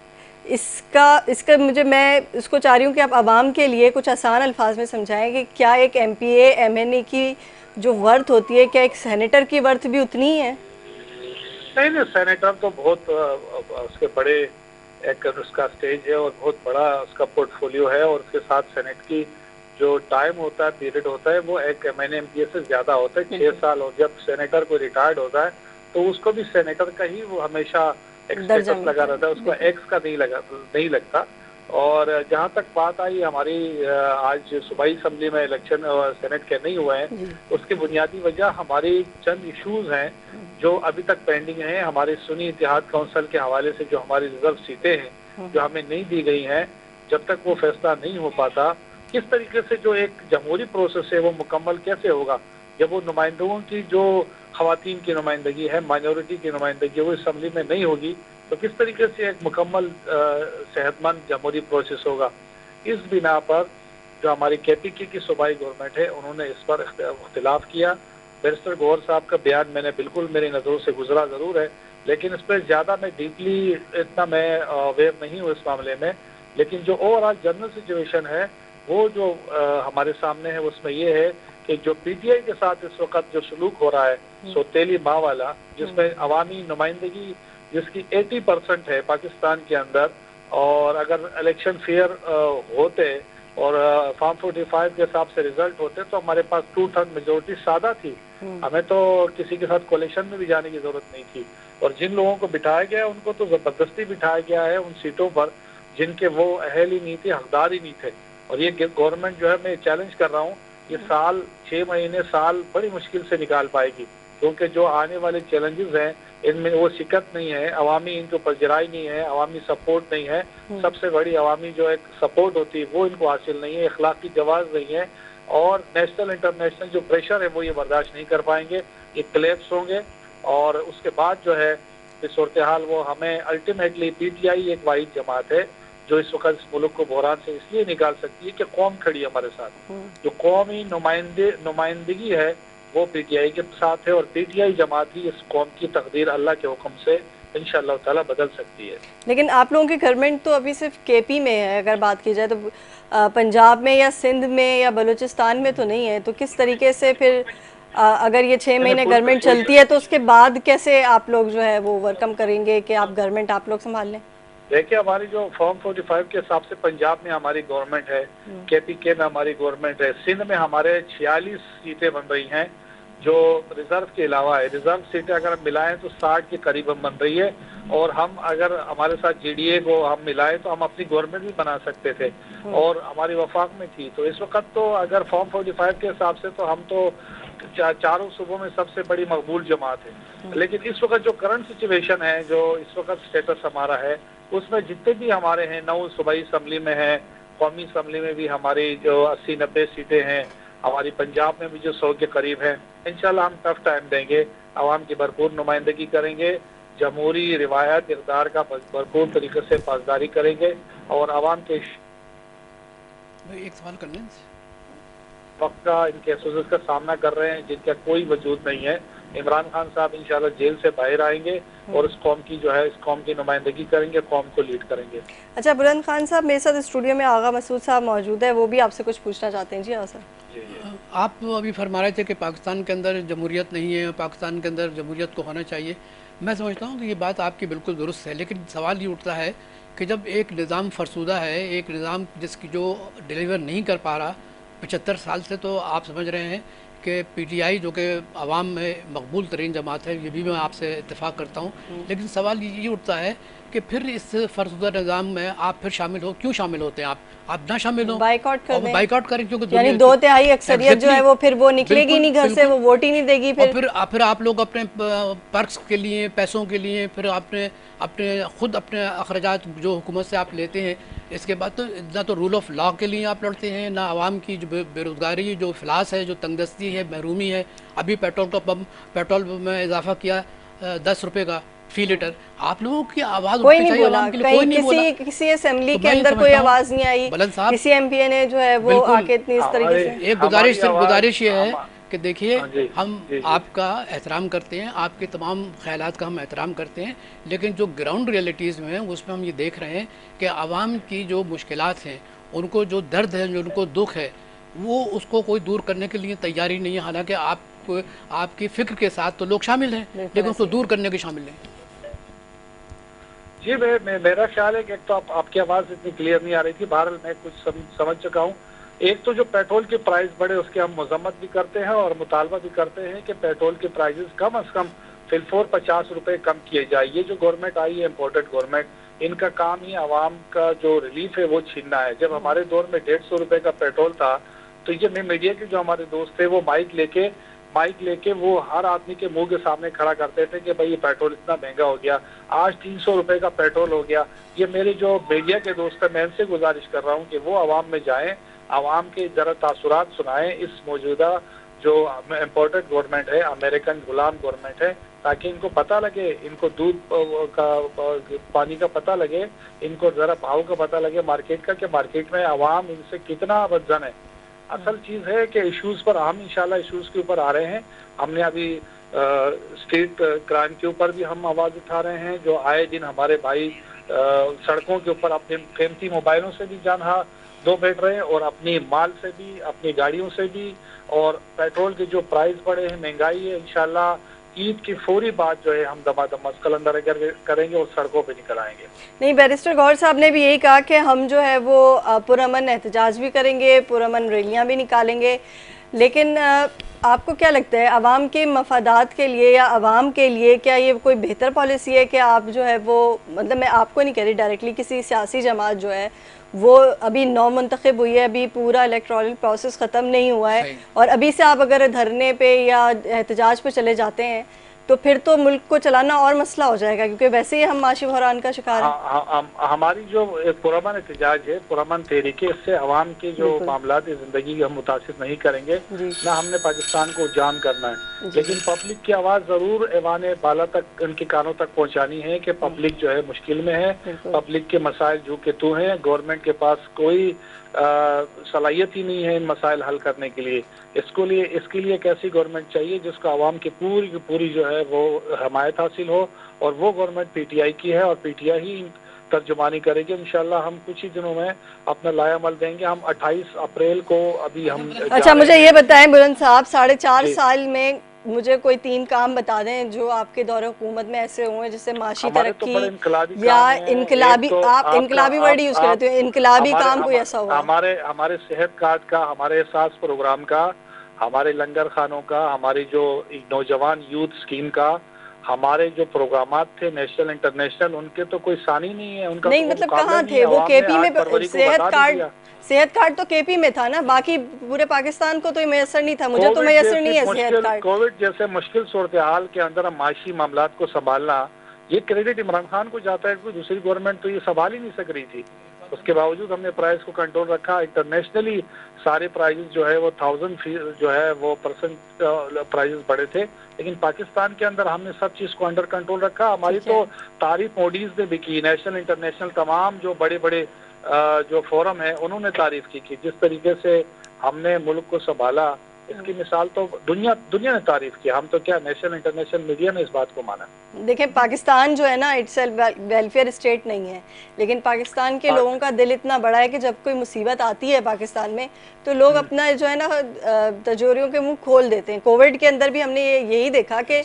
इसका मैं इसको चाह रही हूँ कि आप आवाम के लिए कुछ आसान अल्फाज में समझाएं कि क्या एक MPA MNA की जो वर्थ होती है, क्या एक सेनेटर की वर्थ भी उतनी ही है? नहीं, सेनेटर तो बहुत उसके बड़े एक उसका स्टेज है और बहुत बड़ा उसका पोर्टफोलियो है, और उसके साथ सेनेट की जो टाइम होता है, पीरियड होता है, वो एक MNA MPA से ज्यादा होता है, 6 साल। और जब सेनेटर को रिटायर्ड होता है तो उसको भी सेनेटर का ही वो हमेशा एक स्टेटस लगा रहता है, उसको एक्स का नहीं लगता। और जहाँ तक बात आई हमारी आज सूबाई असेंबली में इलेक्शन और सेनेट के नहीं हुए हैं, उसकी बुनियादी वजह हमारी चंद इश्यूज हैं जो अभी तक पेंडिंग हैं। हमारी सुन्नी इत्तेहाद काउंसिल के हवाले से जो हमारी रिजर्व सीटें हैं जो हमें नहीं दी गई हैं, जब तक वो फैसला नहीं हो पाता किस तरीके से जो एक जमहूरी प्रोसेस है वो मुकम्मल कैसे होगा, जब वो नुमाइंदों की जो खवातीन की नुमाइंदगी है, माइनॉरिटी की नुमाइंदगी है, वो असम्बली में नहीं होगी तो किस तरीके से एक मुकम्मल सेहतमंद जमहूरी प्रोसेस होगा। इस बिना पर जो हमारी KPK की सूबाई गवर्नमेंट है उन्होंने इस पर इख्तिलाफ किया। बैरिस्टर गौहर साहब का बयान मैंने बिल्कुल मेरी नज़रों से गुजरा ज़रूर है, लेकिन इस पर ज़्यादा मैं डीपली इतना मैं अवेयर नहीं हूँ इस मामले में। लेकिन जो ओवरऑल जनरल सिचुएशन है वो जो हमारे सामने है उसमें ये है कि जो PTI के साथ इस वक्त जो सलूक हो रहा है सौतेली माँ वाला, जिसमें अवामी नुमाइंदगी जिसकी 80% है पाकिस्तान के अंदर, और अगर इलेक्शन फेयर होते और फॉर्म 45 के हिसाब से रिजल्ट होते तो हमारे पास 2/3 मेजोरिटी सादा थी, हमें तो किसी के साथ कोलिशन में भी जाने की जरूरत नहीं थी। और जिन लोगों को बिठाया गया उनको तो जबरदस्ती बिठाया गया है उन सीटों पर जिनके वो अहल ही नहीं थे, हकदार ही नहीं थे। और ये गवर्नमेंट जो है, मैं चैलेंज कर रहा हूँ, ये 6 महीने साल बड़ी मुश्किल से निकाल पाएगी, क्योंकि जो आने वाले चैलेंजेस हैं इनमें वो शिकत नहीं है, अवामी इनके ऊपर जराई नहीं है, अवामी सपोर्ट नहीं है। सबसे बड़ी अवामी जो एक सपोर्ट होती है वो इनको हासिल नहीं है, अखलाकी जवाज नहीं है, और नेशनल इंटरनेशनल जो प्रेशर है वो ये बर्दाश्त नहीं कर पाएंगे, ये क्लेप्स होंगे। और उसके बाद जो है सूरत हाल वो हमें अल्टीमेटली PTI एक वाहिद जमात है जो इस वक्त इस मुल्क को बहरान से इसलिए निकाल सकती है कि कौम खड़ी है हमारे साथ। जो कौमी नुमाइंदगी है वो PTI के साथ है, और PTI जमात ही इस कौम की तकदीर अल्लाह के हुक्म से इंशाअल्लाह ताला बदल सकती है। लेकिन आप लोगों की गवर्नमेंट तो अभी सिर्फ KP में है, अगर बात की जाए तो पंजाब में या सिंध में या बलूचिस्तान में तो नहीं है। तो किस तरीके से फिर अगर ये 6 महीने गवर्नमेंट चलती है तो उसके बाद कैसे आप लोग जो है वो ओवरकम करेंगे कि आप गवर्नमेंट आप लोग संभाल लें? देखिए, हमारी जो फॉर्म 45 के हिसाब से पंजाब में हमारी गवर्नमेंट है, KPK में हमारी गवर्नमेंट है, सिंध में हमारे 46 सीटें बन रही हैं जो रिजर्व के अलावा है। रिजर्व सीटें अगर हम मिलाएं तो 60 के करीब हम बन रही है, और हम अगर हमारे साथ GDA को हम मिलाएं तो हम अपनी गवर्नमेंट भी बना सकते थे, और हमारी वफाक में थी। तो इस वक्त तो अगर फॉर्म 45 के हिसाब से तो हम तो चारों सूबों में सबसे बड़ी मकबूल जमात है। लेकिन इस वक्त जो करंट सिचुएशन है, जो इस वक्त स्टेटस हमारा है, उसमें जितने भी हमारे हैं 9 सूबाई असम्बली में है, कौमी असम्बली में भी हमारी जो 80-90 सीटें हैं, हमारी पंजाब में भी जो 100 के करीब हैं, इंशाल्लाह हम टफ टाइम देंगे, आवाम की भरपूर नुमाइंदगी करेंगे, जमहूरी रिवायत इक़दार का भरपूर तरीके से पासदारी करेंगे, और आवाम के एक सवाल करने वक्त का इन केसेस का सामना कर रहे हैं जिनका कोई वजूद नहीं है। इमरान खान साहब इंशाल्लाह जेल से बाहर आएंगे और इस कौम की जो है इस कौम की नुमाइंदगी करेंगे, कौम को लीड करेंगे। अच्छा, बुलंद खान साहब मेरे साथ स्टूडियो में आगा मसूद साहब मौजूद है, वो भी आपसे कुछ पूछना चाहते हैं। जी हाँ सर। आप अभी फरमा रहे थे कि पाकिस्तान के अंदर जमहूरियत नहीं है, पाकिस्तान के अंदर जमहूरियत को होना चाहिए। मैं समझता हूँ कि ये बात आपकी बिल्कुल दुरुस्त है, लेकिन सवाल ये उठता है कि जब एक निज़ाम फरसूदा है, एक निज़ाम जिसकी जो डिलीवर नहीं कर पा रहा 75 साल से, तो आप समझ रहे हैं कि PTI जो कि आवाम में मकबूल तरीन जमात है, ये भी मैं आपसे इत्तेफाक करता हूँ। लेकिन सवाल ये उठता है कि फिर इस फरसूदा निज़ाम में आप फिर शामिल हो, क्यों शामिल होते हैं आप ना शामिल हो, बाइकआउट करें, क्योंकि यानी 2/3 अक्सरियत जो है वो फिर वो निकलेगी नहीं घर से, वो वोट ही नहीं देगी। फिर आप लोग अपने पर्क्स के लिए, पैसों के लिए, फिर अपने खुद अपने अखराजात जो हुकूमत से आप लेते हैं, इसके बाद तो ना तो रूल ऑफ लॉ के लिए आप लड़ते हैं, ना आवाम की जो बेरोज़गारी, जो इफलास है, जो तंगदस्ती है, महरूमी है। अभी पेट्रोल में इजाफा किया 10 रुपये का फी लीटर। आप लोगों की आवाज़ कोई नहीं बोला, किसी असेंबली के अंदर कोई आवाज़ नहीं आई, किसी MPA ने जो है वो आके इतनी इस तरीके से। एक गुजारिश ये है कि देखिए हाँ जी, हम जी, जी। आपका एहतराम करते हैं, आपके तमाम ख्यालात का हम एहतराम करते हैं, लेकिन जो ग्राउंड रियलिटीज़ में है उसमें हम ये देख रहे हैं कि आवाम की जो मुश्किलात हैं, उनको जो दर्द है, जो उनको दुख है, वो उसको कोई दूर करने के लिए तैयारी नहीं है। हालांकि आपकी फ़िक्र के साथ तो लोग शामिल हैं, बिल्कुल लेकिन उसको ऐसे ही दूर करने के शामिल नहीं। जी, मेरा ख्याल है कि एक तो आपकी आवाज़ इतनी क्लियर नहीं आ रही थी, बहरहाल मैं कुछ समझ चुका हूँ। एक तो जो पेट्रोल के प्राइस बढ़े उसकी हम मजम्मत भी करते हैं और मुतालबा भी करते हैं कि पेट्रोल के प्राइसेस कम अज़ कम फिलफोर 50 रुपए कम किए जाए। ये जो गवर्नमेंट आई है, इम्पोर्टेड गवर्नमेंट, इनका काम ही आवाम का जो रिलीफ है वो छीनना है। जब हमारे दौर में 150 रुपए का पेट्रोल था, तो ये मीडिया के जो हमारे दोस्त थे वो माइक लेके वो हर आदमी के मुंह के सामने खड़ा करते थे कि भाई ये पेट्रोल इतना महंगा हो गया, आज 300 रुपए का पेट्रोल हो गया। ये मेरे जो मीडिया के दोस्त हैं, मैं इनसे गुजारिश कर रहा हूँ कि वो आवाम में जाएं, आवाम के जरा तासुरात सुनाएं इस मौजूदा जो इम्पोर्टेड गवर्नमेंट है, अमेरिकन गुलाम गवर्नमेंट है, ताकि इनको पता लगे, इनको दूध का पानी का पता लगे, इनको जरा भाव का पता लगे मार्केट का, कि मार्केट में आवाम इनसे कितना बदजन है। असल चीज है कि इश्यूज पर हम इंशाल्लाह इश्यूज के ऊपर आ रहे हैं। हमने अभी स्ट्रीट क्राइम के ऊपर भी हम आवाज उठा रहे हैं, जो आए दिन हमारे भाई सड़कों के ऊपर अपने कीमती मोबाइलों से भी जान दो बैठ रहे हैं और अपनी माल से भी, अपनी गाड़ियों से भी, और पेट्रोल के जो प्राइस बढ़े हैं, महंगाई है, इंशाल्लाह ईद की फौरी बात जो है हम दमादम मस्कल अंदर करेंगे और सड़कों पे निकल आएंगे। नहीं, बैरिस्टर गौहर साहब ने भी यही कहा कि हम जो है वो पुरअमन एहतजाज भी करेंगे, पुरअमन रैलियां भी निकालेंगे, लेकिन आपको क्या लगता है आवाम के मफादात के लिए या आवाम के लिए क्या ये कोई बेहतर पॉलिसी है कि आप जो है वो, मतलब मैं आपको नहीं कह रही डायरेक्टली, किसी सियासी जमात जो है वो अभी नौ मुंतखब हुई है, अभी पूरा इलेक्टोरल प्रोसेस ख़त्म नहीं हुआ है, और अभी से आप अगर धरने पे या एहतजाज पे चले जाते हैं तो फिर तो मुल्क को चलाना और मसला हो जाएगा, क्योंकि वैसे ही हम माशी बहरान का शिकार हैं। हमारी जो पुरअमन एहतजाज है, पुरअमन तहरीके, इससे अवाम के जो मामलात जिंदगी हम मुतासिर नहीं करेंगे, ना हमने पाकिस्तान को जाम करना है, लेकिन पब्लिक की आवाज़ ज़रूर ऐवान बाला तक, उनके कानों तक पहुंचानी है कि पब्लिक जो है मुश्किल में है, पब्लिक के मसाइल जो के तू हैं, गवर्नमेंट के पास कोई सलाहियत ही नहीं है इन मसाइल हल करने के लिए। इसके लिए एक ऐसी गवर्नमेंट चाहिए जिसको आवाम की पूरी जो है वो हमायत हासिल हो, और वो गवर्नमेंट पीटीआई की है और पीटीआई ही तर्जुमानी करेगी। इंशाल्लाह हम कुछ ही दिनों में अपना लायामल देंगे। हम 28 अप्रैल को अभी हम अच्छा, मुझे ये बताएं बुलंद साहब, 4.5 साल में मुझे कोई 3 काम बता दें जो आपके दौरे हुकूमत में ऐसे हुए जिससे माशी तरक्की या इनकलाबी, आप इनकलाबी वर्ड यूज करते हो, इनकलाबी काम कोई ऐसा हुआ? हमारे सेहत कार्ड का, हमारे एहसास प्रोग्राम का, हमारे लंगर खानों का, हमारी जो नौजवान यूथ स्कीम का, हमारे जो प्रोग्रामात थे नेशनल इंटरनेशनल, उनके तो कोई सानी नहीं है। उनका नहीं, मतलब कहाँ थे वो? केपी में सेहत कार्ड तो केपी में था ना, बाकी पूरे पाकिस्तान को तो मैसर नहीं था। मुझे तो मैसर नहीं है सेहत कार्ड। कोविड जैसे मुश्किल सूरत हाल के अंदर माशी मामलात को संभालना, ये क्रेडिट इमरान खान को जाता है, कोई दूसरी गवर्नमेंट तो ये संभाल ही नहीं सक रही थी। उसके बावजूद हमने प्राइस को कंट्रोल रखा। इंटरनेशनली सारे प्राइजेस जो है वो 1000 जो है वो % प्राइजेस बढ़े थे, लेकिन पाकिस्तान के अंदर हमने सब चीज को अंडर कंट्रोल रखा। हमारी तो तारीफ मोडीज ने भी की, नेशनल इंटरनेशनल तमाम जो बड़े बड़े जो फोरम है उन्होंने तारीफ की कि जिस तरीके से हमने मुल्क को संभाला, इसकी मिसाल तो दुनिया ने तारीफ की। हम तो क्या, नेशनल इंटरनेशनल मीडिया ने इस बात को माना। देखें, पाकिस्तान जो है ना, इट्स वेलफेयर स्टेट नहीं है, लेकिन पाकिस्तान के लोगों का दिल इतना बड़ा है कि जब कोई मुसीबत आती है पाकिस्तान में तो लोग अपना जो है ना तिजोरियों के मुंह खोल देते हैं। कोविड के अंदर भी हमने यही देखा कि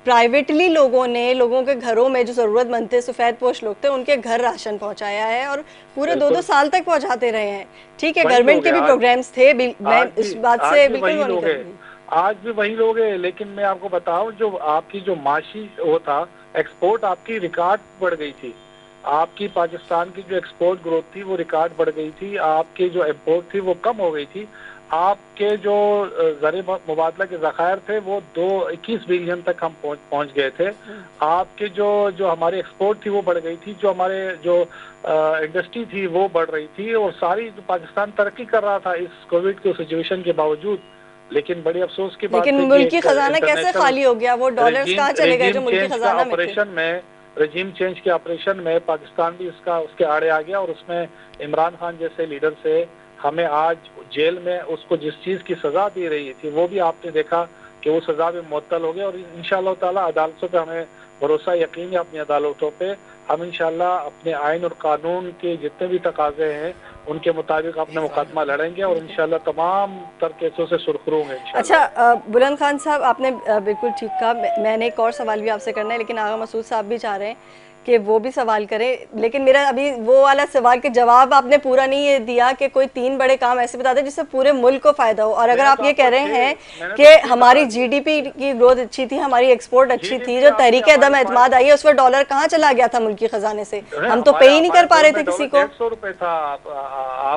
प्राइवेटली लोगों के घरों में जो ज़रूरतमंद थे, सफ़ेद पोश लोग थे, उनके घर राशन पहुंचाया है और पूरे 2-2 साल तक पहुंचाते रहे हैं। ठीक है, गवर्नमेंट के भी प्रोग्राम्स थे, मैं इस बात से बिल्कुल नहीं कर रही। आज भी वही लोग हैं, लेकिन मैं आपको बताऊं, जो आपकी जो माशी वो था, एक्सपोर्ट आपकी रिकॉर्ड बढ़ गई थी। आपकी पाकिस्तान की जो एक्सपोर्ट ग्रोथ थी वो रिकॉर्ड बढ़ गई थी, आपकी जो इम्पोर्ट थी वो कम हो गई थी। आपके जो ज़र मुबादला के ज़खायर थे वो 21 बिलियन तक हम पहुंच गए थे। आपके जो हमारी एक्सपोर्ट थी वो बढ़ गई थी, जो हमारे जो इंडस्ट्री थी वो बढ़ रही थी, और सारी जो पाकिस्तान तरक्की कर रहा था इस कोविड के सिचुएशन के बावजूद। लेकिन बड़ी अफसोस की बात है कि मुल्की खजाना कैसे खाली हो गया? वो डॉलर्स कहाँ चले गए जो मुल्की खजाना में थे? रजीम चेंज के ऑपरेशन में पाकिस्तान भी उसके आड़े आ गया, और उसमें इमरान खान जैसे लीडर से हमें आज जेल में उसको जिस चीज़ की सज़ा दी रही थी वो भी आपने देखा कि वो सज़ा भी मुअत्तल हो गया। और इंशाअल्लाह ताला अदालतों पे हमें भरोसा यकीन है, अपनी अदालतों पे हम इंशाअल्लाह अपने आइन और कानून के जितने भी तकाजे हैं उनके मुताबिक अपना मुकदमा लड़ेंगे और इंशाअल्लाह तमाम तर केसों से सुरखरू होंगे इंशाअल्लाह। अच्छा, बुलंद खान साहब, आपने बिल्कुल ठीक कहा। मैंने एक और सवाल भी आपसे करना है, लेकिन आगा मसूद साहब भी चाह रहे हैं कि वो भी सवाल करें, लेकिन मेरा अभी वो वाला सवाल के जवाब आपने पूरा नहीं ये दिया कि कोई 3 बड़े काम ऐसे बता दें जिससे पूरे मुल्क को फायदा हो। और अगर आप ये कह रहे हैं कि हमारी जीडीपी की ग्रोथ अच्छी थी, हमारी एक्सपोर्ट अच्छी थी, जो तहरीक अदम एतमाद आई है उस पर डॉलर कहाँ चला गया था मुल्क के खजाने से? हम तो पे ही नहीं कर पा रहे थे किसी को। 150 रुपए था।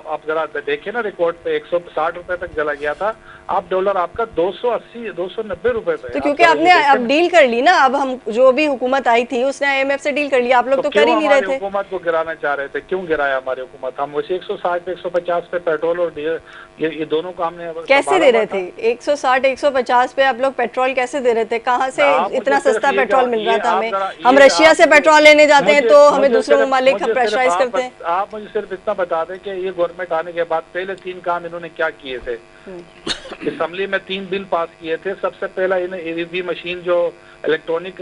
आप जरा देखिए ना रिकॉर्ड पे 160 रुपए तक चला गया था। आप डॉलर आपका 280 290 रुपए पे। तो क्योंकि आपने अब डील कर ली ना, अब हम जो भी हुकूमत आई थी उसने IMF से डील कर लिया, आप लोग तो कर ही नहीं रहे थे। हुकूमत को गिराना चाह रहे थे, क्यों गिराया हमारी हुकूमत? हम उसे 160 पे 150 पे पेट्रोल और ये दोनों को हमने कैसे दे रहे थे? 160 150 पे आप लोग पेट्रोल कैसे दे रहे थे? कहाँ से इतना सस्ता पेट्रोल मिल रहा था हमें? हम रशिया से पेट्रोल लेने जाते हैं तो हमें दूसरे ममालिक प्रेशराइज करते हैं। आप मुझे सिर्फ इतना बता दें कि ये गवर्नमेंट आने के बाद पहले 3 काम इन्होंने क्या किए थे। असेंबली में 3 बिल पास किए थे। सबसे पहला इन्हें EV मशीन जो इलेक्ट्रॉनिक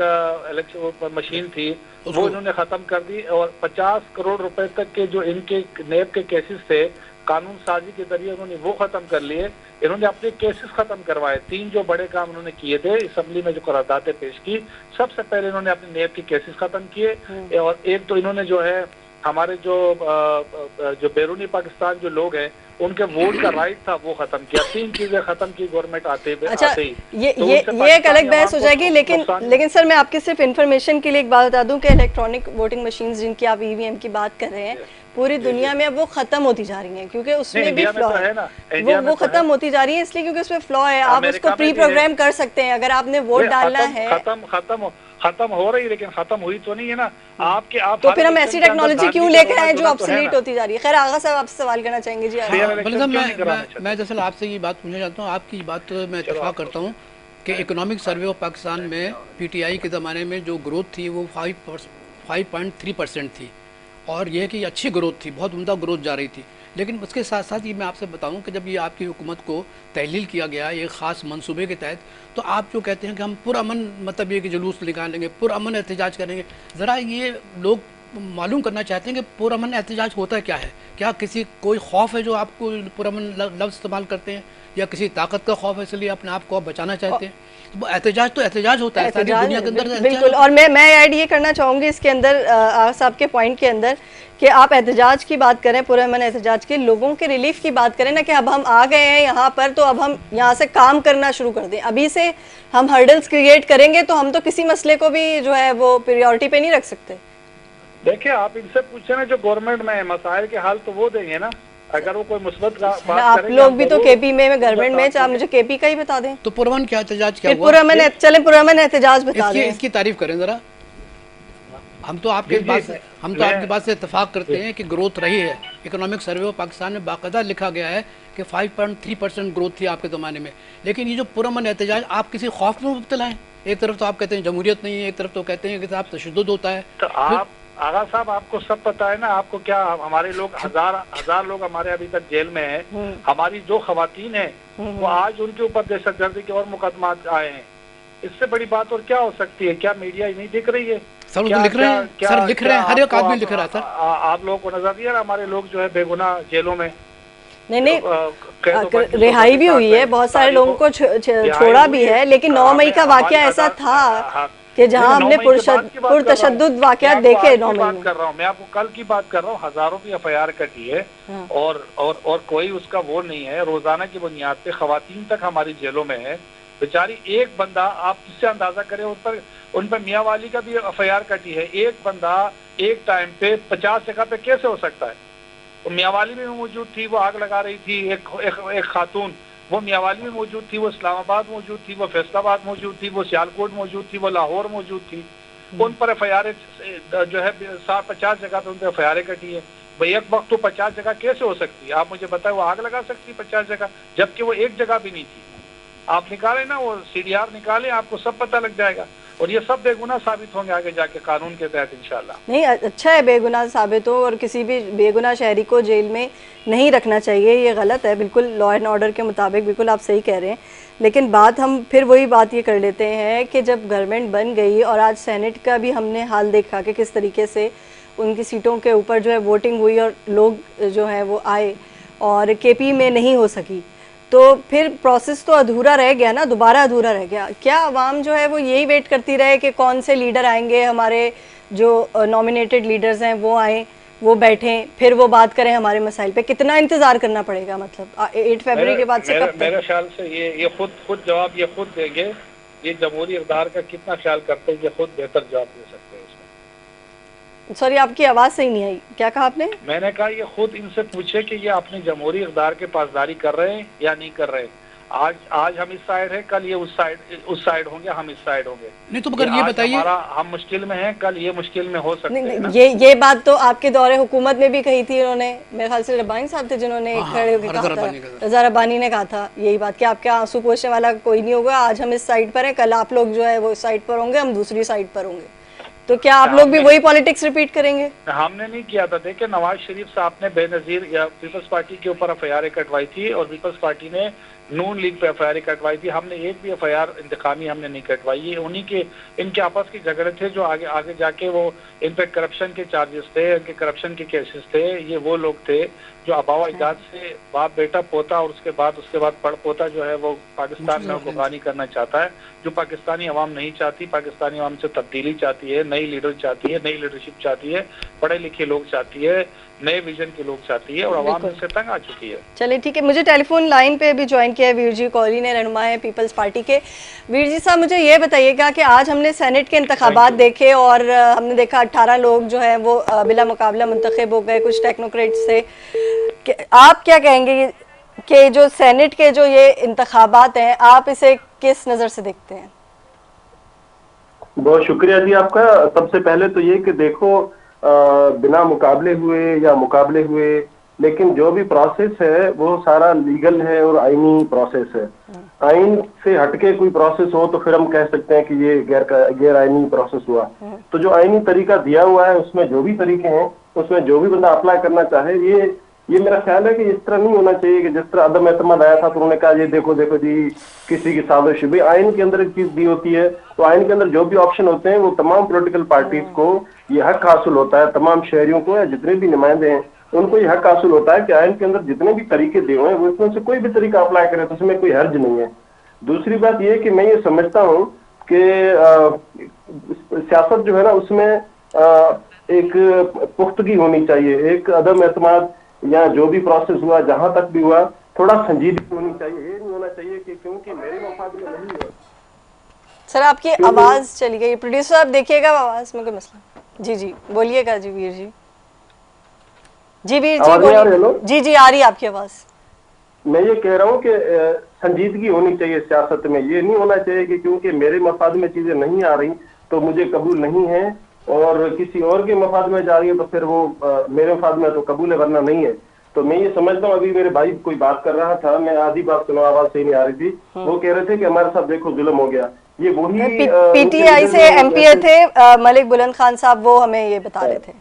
मशीन थी वो इन्होंने खत्म कर दी और 50 करोड़ रुपए तक के जो इनके नेब के केसेस थे कानून साजी के जरिए उन्होंने वो खत्म कर लिए। इन्होंने अपने केसेस खत्म करवाए। 3 जो बड़े काम उन्होंने किए थे असेंबली में जो करारदादें पेश की, सबसे पहले इन्होंने अपने नेब के केसेस खत्म किए और एक तो इन्होंने जो है हमारे जो बैरूनी पाकिस्तान जो लोग हैं उनके वोट का राइट था वो खत्म किया। 3 चीजें खत्म की गवर्नमेंट आते ही। अच्छा, ये एक अलग बहस हो जाएगी, लेकिन सर मैं आपके सिर्फ इन्फॉर्मेशन के लिए एक बात बता दूं कि इलेक्ट्रॉनिक वोटिंग मशीन्स जिनकी आप EVM की बात कर रहे हैं पूरी दुनिया में अब वो खत्म होती जा रही हैं क्योंकि उसमें भी फ्लॉ है ना। वो खत्म होती जा रही है इसलिए क्योंकि उसमें फ्लॉ है। आप उसको प्री प्रोग्राम कर सकते हैं अगर आपने वोट डालना है। खत्म हो रही, लेकिन खत्म हुई तो नहीं है ना। आप तो फिर हम ऐसी टेक्नोलॉजी क्यों लेकर आए जो ऑब्सोलीट होती जा रही है? खैर आगा साहब आपसे सवाल करना चाहेंगे जी। मैं दरअसल आपसे ये बात पूछना चाहता हूँ, आपकी बात तो मैं इत्तेफाक करता हूँ कि इकोनॉमिक सर्वे ऑफ पाकिस्तान में PTI के ज़माने में जो ग्रोथ थी वो 5.3% थी और यह कि अच्छी ग्रोथ थी, बहुत उम्दा ग्रोथ जा रही थी। लेकिन उसके साथ साथ ये मैं आपसे बताऊं कि जब ये आपकी हुकूमत को तहलील किया गया एक ख़ास मंसूबे के तहत, तो आप जो कहते हैं कि हम पुरअमन मतलब ये कि जुलूस निकालेंगे, पुरअमन एहतजाज करेंगे, ज़रा ये लोग मालूम करना चाहते हैं कि पुरअमन एहतजाज होता क्या है? क्या किसी कोई खौफ है जो आपको पुरअमन लफ्ज़ इस्तेमाल करते हैं या किसी ताकत का खौफ है इसलिए अपने आप को आप बचाना चाहते हैं? तो एहतजाज होता है सारी दुनिया के अंदर। बिल्कुल, और मैं ऐड ये करना चाहूँगी इसके अंदर साहब के पॉइंट के अंदर कि आप एहतजाज की बात करें, पुरअमन एहतजाज के, लोगों के रिलीफ की बात करें ना कि अब हम आ गए हैं यहाँ पर तो अब हम यहाँ से काम करना शुरू कर दें। अभी से हम हर्डल्स क्रिएट करेंगे तो हम तो किसी मसले को भी जो है वो प्रायोरिटी पे नहीं रख सकते। देखिए आप इनसे पूछे ना जो गवर्नमेंट में मसाइल के हल तो वो देंगे ना। अगर वो कोई मुस्बत बात आप लोग भी तो KP में गवर्नमेंट में, आप मुझे KP का ही बता दें। तो पुरअमन क्या एहतजाज क्या हुआ? पुरअमन एहतजाज बता दें, इसकी तारीफ करें जरा। हम तो आपके बात से इत्तेफाक करते हैं कि ग्रोथ रही है। इकोनॉमिक सर्वे ऑफ पाकिस्तान में बाकायदा लिखा गया है कि 5.3% ग्रोथ थी आपके ज़माने में। लेकिन ये जो पुरअमन एहतजाज आप किसी खौफ में मुब्तला हैं। एक तरफ तो आप कहते हैं जमहूरियत नहीं है, एक तरफ तो कहते हैं कि साहब तशद्दुद होता है। तो आप आगा साहब आपको सब पता है ना। आपको क्या हमारे लोग हजार लोग हमारे अभी तक जेल में हैं। हमारी जो खवातीन है वो आज उनके ऊपर दहशतगर्दी के और मुकदमा आए हैं। इससे बड़ी बात और क्या हो सकती है? क्या मीडिया नहीं दिख रही है? सर लिख रहे हैं, हर एक आदमी लिख रहा है। सर आप लोगों को नजर दिया हमारे लोग जो है बेगुनाह जेलों में। नहीं रिहाई भी हुई है, बहुत सारे लोगों को छोड़ा भी है, लेकिन 9 मई का वाकया ऐसा था कि जहां हमने पुरतशद्दुद वाकया देखे। 9 मई कर रहा हूँ मैं, आपको कल की बात कर रहा हूँ। हजारों की FIR कटी है और कोई उसका वो नहीं है। रोजाना की बुनियाद पे खवातीन तक हमारी जेलों में है बेचारी। एक बंदा आप जिससे अंदाजा करें उन पर मियाँ वाली का भी FIR कटी है। एक बंदा एक टाइम पे 50 जगह पे कैसे हो सकता है? वो मियाँ वाली में मौजूद थी, वो आग लगा रही थी। एक खातून वो मियावाली में मौजूद थी, वो इस्लामाबाद मौजूद थी, वो फैसलाबाद मौजूद थी, वो सियालकोट मौजूद थी, वो लाहौर मौजूद थी। उन पर FIR जो है 50 जगह पे उन पर FIR कटी है। भाई एक वक्त तो 50 जगह कैसे हो सकती है? आप मुझे बताएं। वो आग लगा सकती है 50 जगह, जबकि वो एक जगह भी नहीं थी। आप निकालें ना, वो CDR निकालें, आपको सब पता लग जाएगा। और ये सब बेगुनाह साबित होंगे आगे जाके कानून के तहत इंशाल्लाह। नहीं, अच्छा है बेगुनाह साबित हो, और किसी भी बेगुनाह शहरी को जेल में नहीं रखना चाहिए, ये गलत है बिल्कुल, लॉ एंड ऑर्डर के मुताबिक बिल्कुल आप सही कह रहे हैं। लेकिन बात हम फिर वही बात ये कर लेते हैं कि जब गवर्नमेंट बन गई और आज सेनेट का भी हमने हाल देखा कि किस तरीके से उनकी सीटों के ऊपर जो है वोटिंग हुई और लोग जो है वो आए और केपी में नहीं हो सकी, तो फिर प्रोसेस तो अधूरा रह गया ना, दोबारा अधूरा रह गया। क्या आवाम जो है वो यही वेट करती रहे कि कौन से लीडर आएंगे, हमारे जो नॉमिनेटेड लीडर्स हैं वो आएँ, वो बैठें, फिर वो बात करें हमारे मसाइल पे? कितना इंतजार करना पड़ेगा? मतलब 8 फरवरी के बाद से कब तक? मेरे ख्याल से ये खुद जवाब ये खुद देंगे। ये जमहूरी इक़्तिदार का कितना ख्याल करते हैं ये खुद बेहतर जवाब दे सकते हैं इसमें। सॉरी, आपकी आवाज़ सही नहीं आई, क्या कहा आपने? मैंने कहा ये खुद इनसे पूछे कि ये अपनी जमहूरी इक़्तिदार के पासदारी कर रहे हैं या नहीं कर रहे हैं। आज हम इस साइड है, कल ये उस साइड होंगे, हम इस साइड होंगे। नहीं तो मगर ये बताइए, हम मुश्किल में हैं, कल ये मुश्किल में हो सकते हैं ना? ये बात तो आपके दौरे हुकूमत में भी कही थी उन्होंने, मेरे ख्याल से रब्बानी साहब थे जिन्होंने खड़े होकर कहा था, रज़ा रब्बानी ने कहा था यही बात कि आपके आंसू पोंछने वाला कोई नहीं होगा, आज हम इस साइड पर हैं, कल आप लोग जो है वो इस साइड पर होंगे, हम दूसरी साइड पर होंगे। तो क्या आप लोग भी वही पॉलिटिक्स रिपीट करेंगे? हमने नहीं किया था। देखिए, नवाज शरीफ साहब ने बेनजीर या पीपल्स पार्टी के ऊपर एफआईआर कटवाई थी और पीपल्स पार्टी ने नून लीग पे एफआईआर कटवाई थी। हमने एक भी एफआईआर इंतकामी हमने नहीं कटवाई। ये उन्हीं के इनके आपस के झगड़े थे जो आगे जाके वो इन पे करप्शन के चार्जेस थे, इनके करप्शन के केसेस थे। ये वो लोग थे जो आबावा इजाद से बाप बेटा पोता और उसके बाद पड़ पोता जो है वो पाकिस्तान में हुक्मरानी करना चाहता है, जो पाकिस्तानी अवाम नहीं चाहती। पाकिस्तानी अवाम से तब्दीली चाहती है, नई लीडर चाहती है, नई लीडरशिप चाहती है, पढ़े लिखे लोग चाहती है, नए विजन के लोग चाहती है और अवाम इससे तंग आ चुकी है। चलिए ठीक है, मुझे टेलीफोन लाइन पे भी ज्वाइन किया है वीर जी कौरी ने, रहनुमा है पीपल्स पार्टी के। वीर जी साहब, मुझे ये बताइएगा कि आज हमने सेनेट के इंतखाबात देखे और हमने देखा 18 लोग जो है वो बिला मुकाबला मुंतखब हो गए, कुछ टेक्नोक्रेट्स थे। आप क्या कहेंगे कि जो सेनेट के जो ये इंतखाबात हैं, आप इसे किस नज़र से देखते हैं? बहुत शुक्रिया जी आपका। सबसे पहले तो ये कि देखो, बिना मुकाबले हुए या मुकाबले हुए, लेकिन जो भी प्रोसेस है वो सारा लीगल है और आईनी प्रोसेस है। आइन से हटके कोई प्रोसेस हो तो फिर हम कह सकते हैं कि ये गैर आईनी प्रोसेस हुआ। तो जो आईनी तरीका दिया हुआ है उसमें जो भी तरीके हैं, उसमें जो भी बंदा अप्लाई करना चाहे, ये मेरा ख्याल है कि इस तरह नहीं होना चाहिए कि जिस तरह अदम एतमाद आया था तो उन्होंने कहा ये देखो जी किसी की साजिश। भाई आइन के अंदर एक चीज दी होती है, तो आइन के अंदर जो भी ऑप्शन होते हैं वो तमाम पॉलिटिकल पार्टीज को ये हक हासिल होता है, तमाम शहरियों को या जितने भी नुमाइंदे हैं उनको ये हक हासिल होता है कि आइन के अंदर जितने भी तरीके दिए हुए हैं वो इसमें से कोई भी तरीका अप्लाई करे तो उसमें कोई हर्ज नहीं है। दूसरी बात ये कि मैं ये समझता हूँ कि सियासत जो है ना उसमें एक पुख्तगी होनी चाहिए, एक अदम एतमाद या जो भी प्रोसेस हुआ जहां तक भी हुआ थोड़ा संजीदगी होनी चाहिए। ये नहीं होना चाहिए कि क्योंकि मेरे मफाद में नहीं है। सर आपकी आवाज चली गई, प्रोड्यूसर आप देखिएगा आवाज में कोई मसला। जी बोलिएगा जी वीर जी। जी वीर जी बोलिए। जी आ रही है आपकी आवाज। मैं ये कह रहा हूँ कि संजीदगी होनी चाहिए सियासत में। ये नहीं होना चाहिए कि क्योंकि मेरे मफाद में चीजें नहीं आ रही तो मुझे कबूल नहीं है और किसी और के मफाद में जा रही है तो फिर वो मेरे मफाद में तो कबूल है वरना नहीं है। तो मैं ये समझता हूँ, अभी मेरे भाई कोई बात कर रहा था, मैं आधी बात सुना, आवाज सही नहीं आ रही थी। वो कह रहे थे कि हमारे साथ देखो जुल्म हो गया। ये वही पीटीआई से एमपीए थे मलिक बुलंद खान साहब, वो हमें ये बता रहे थे।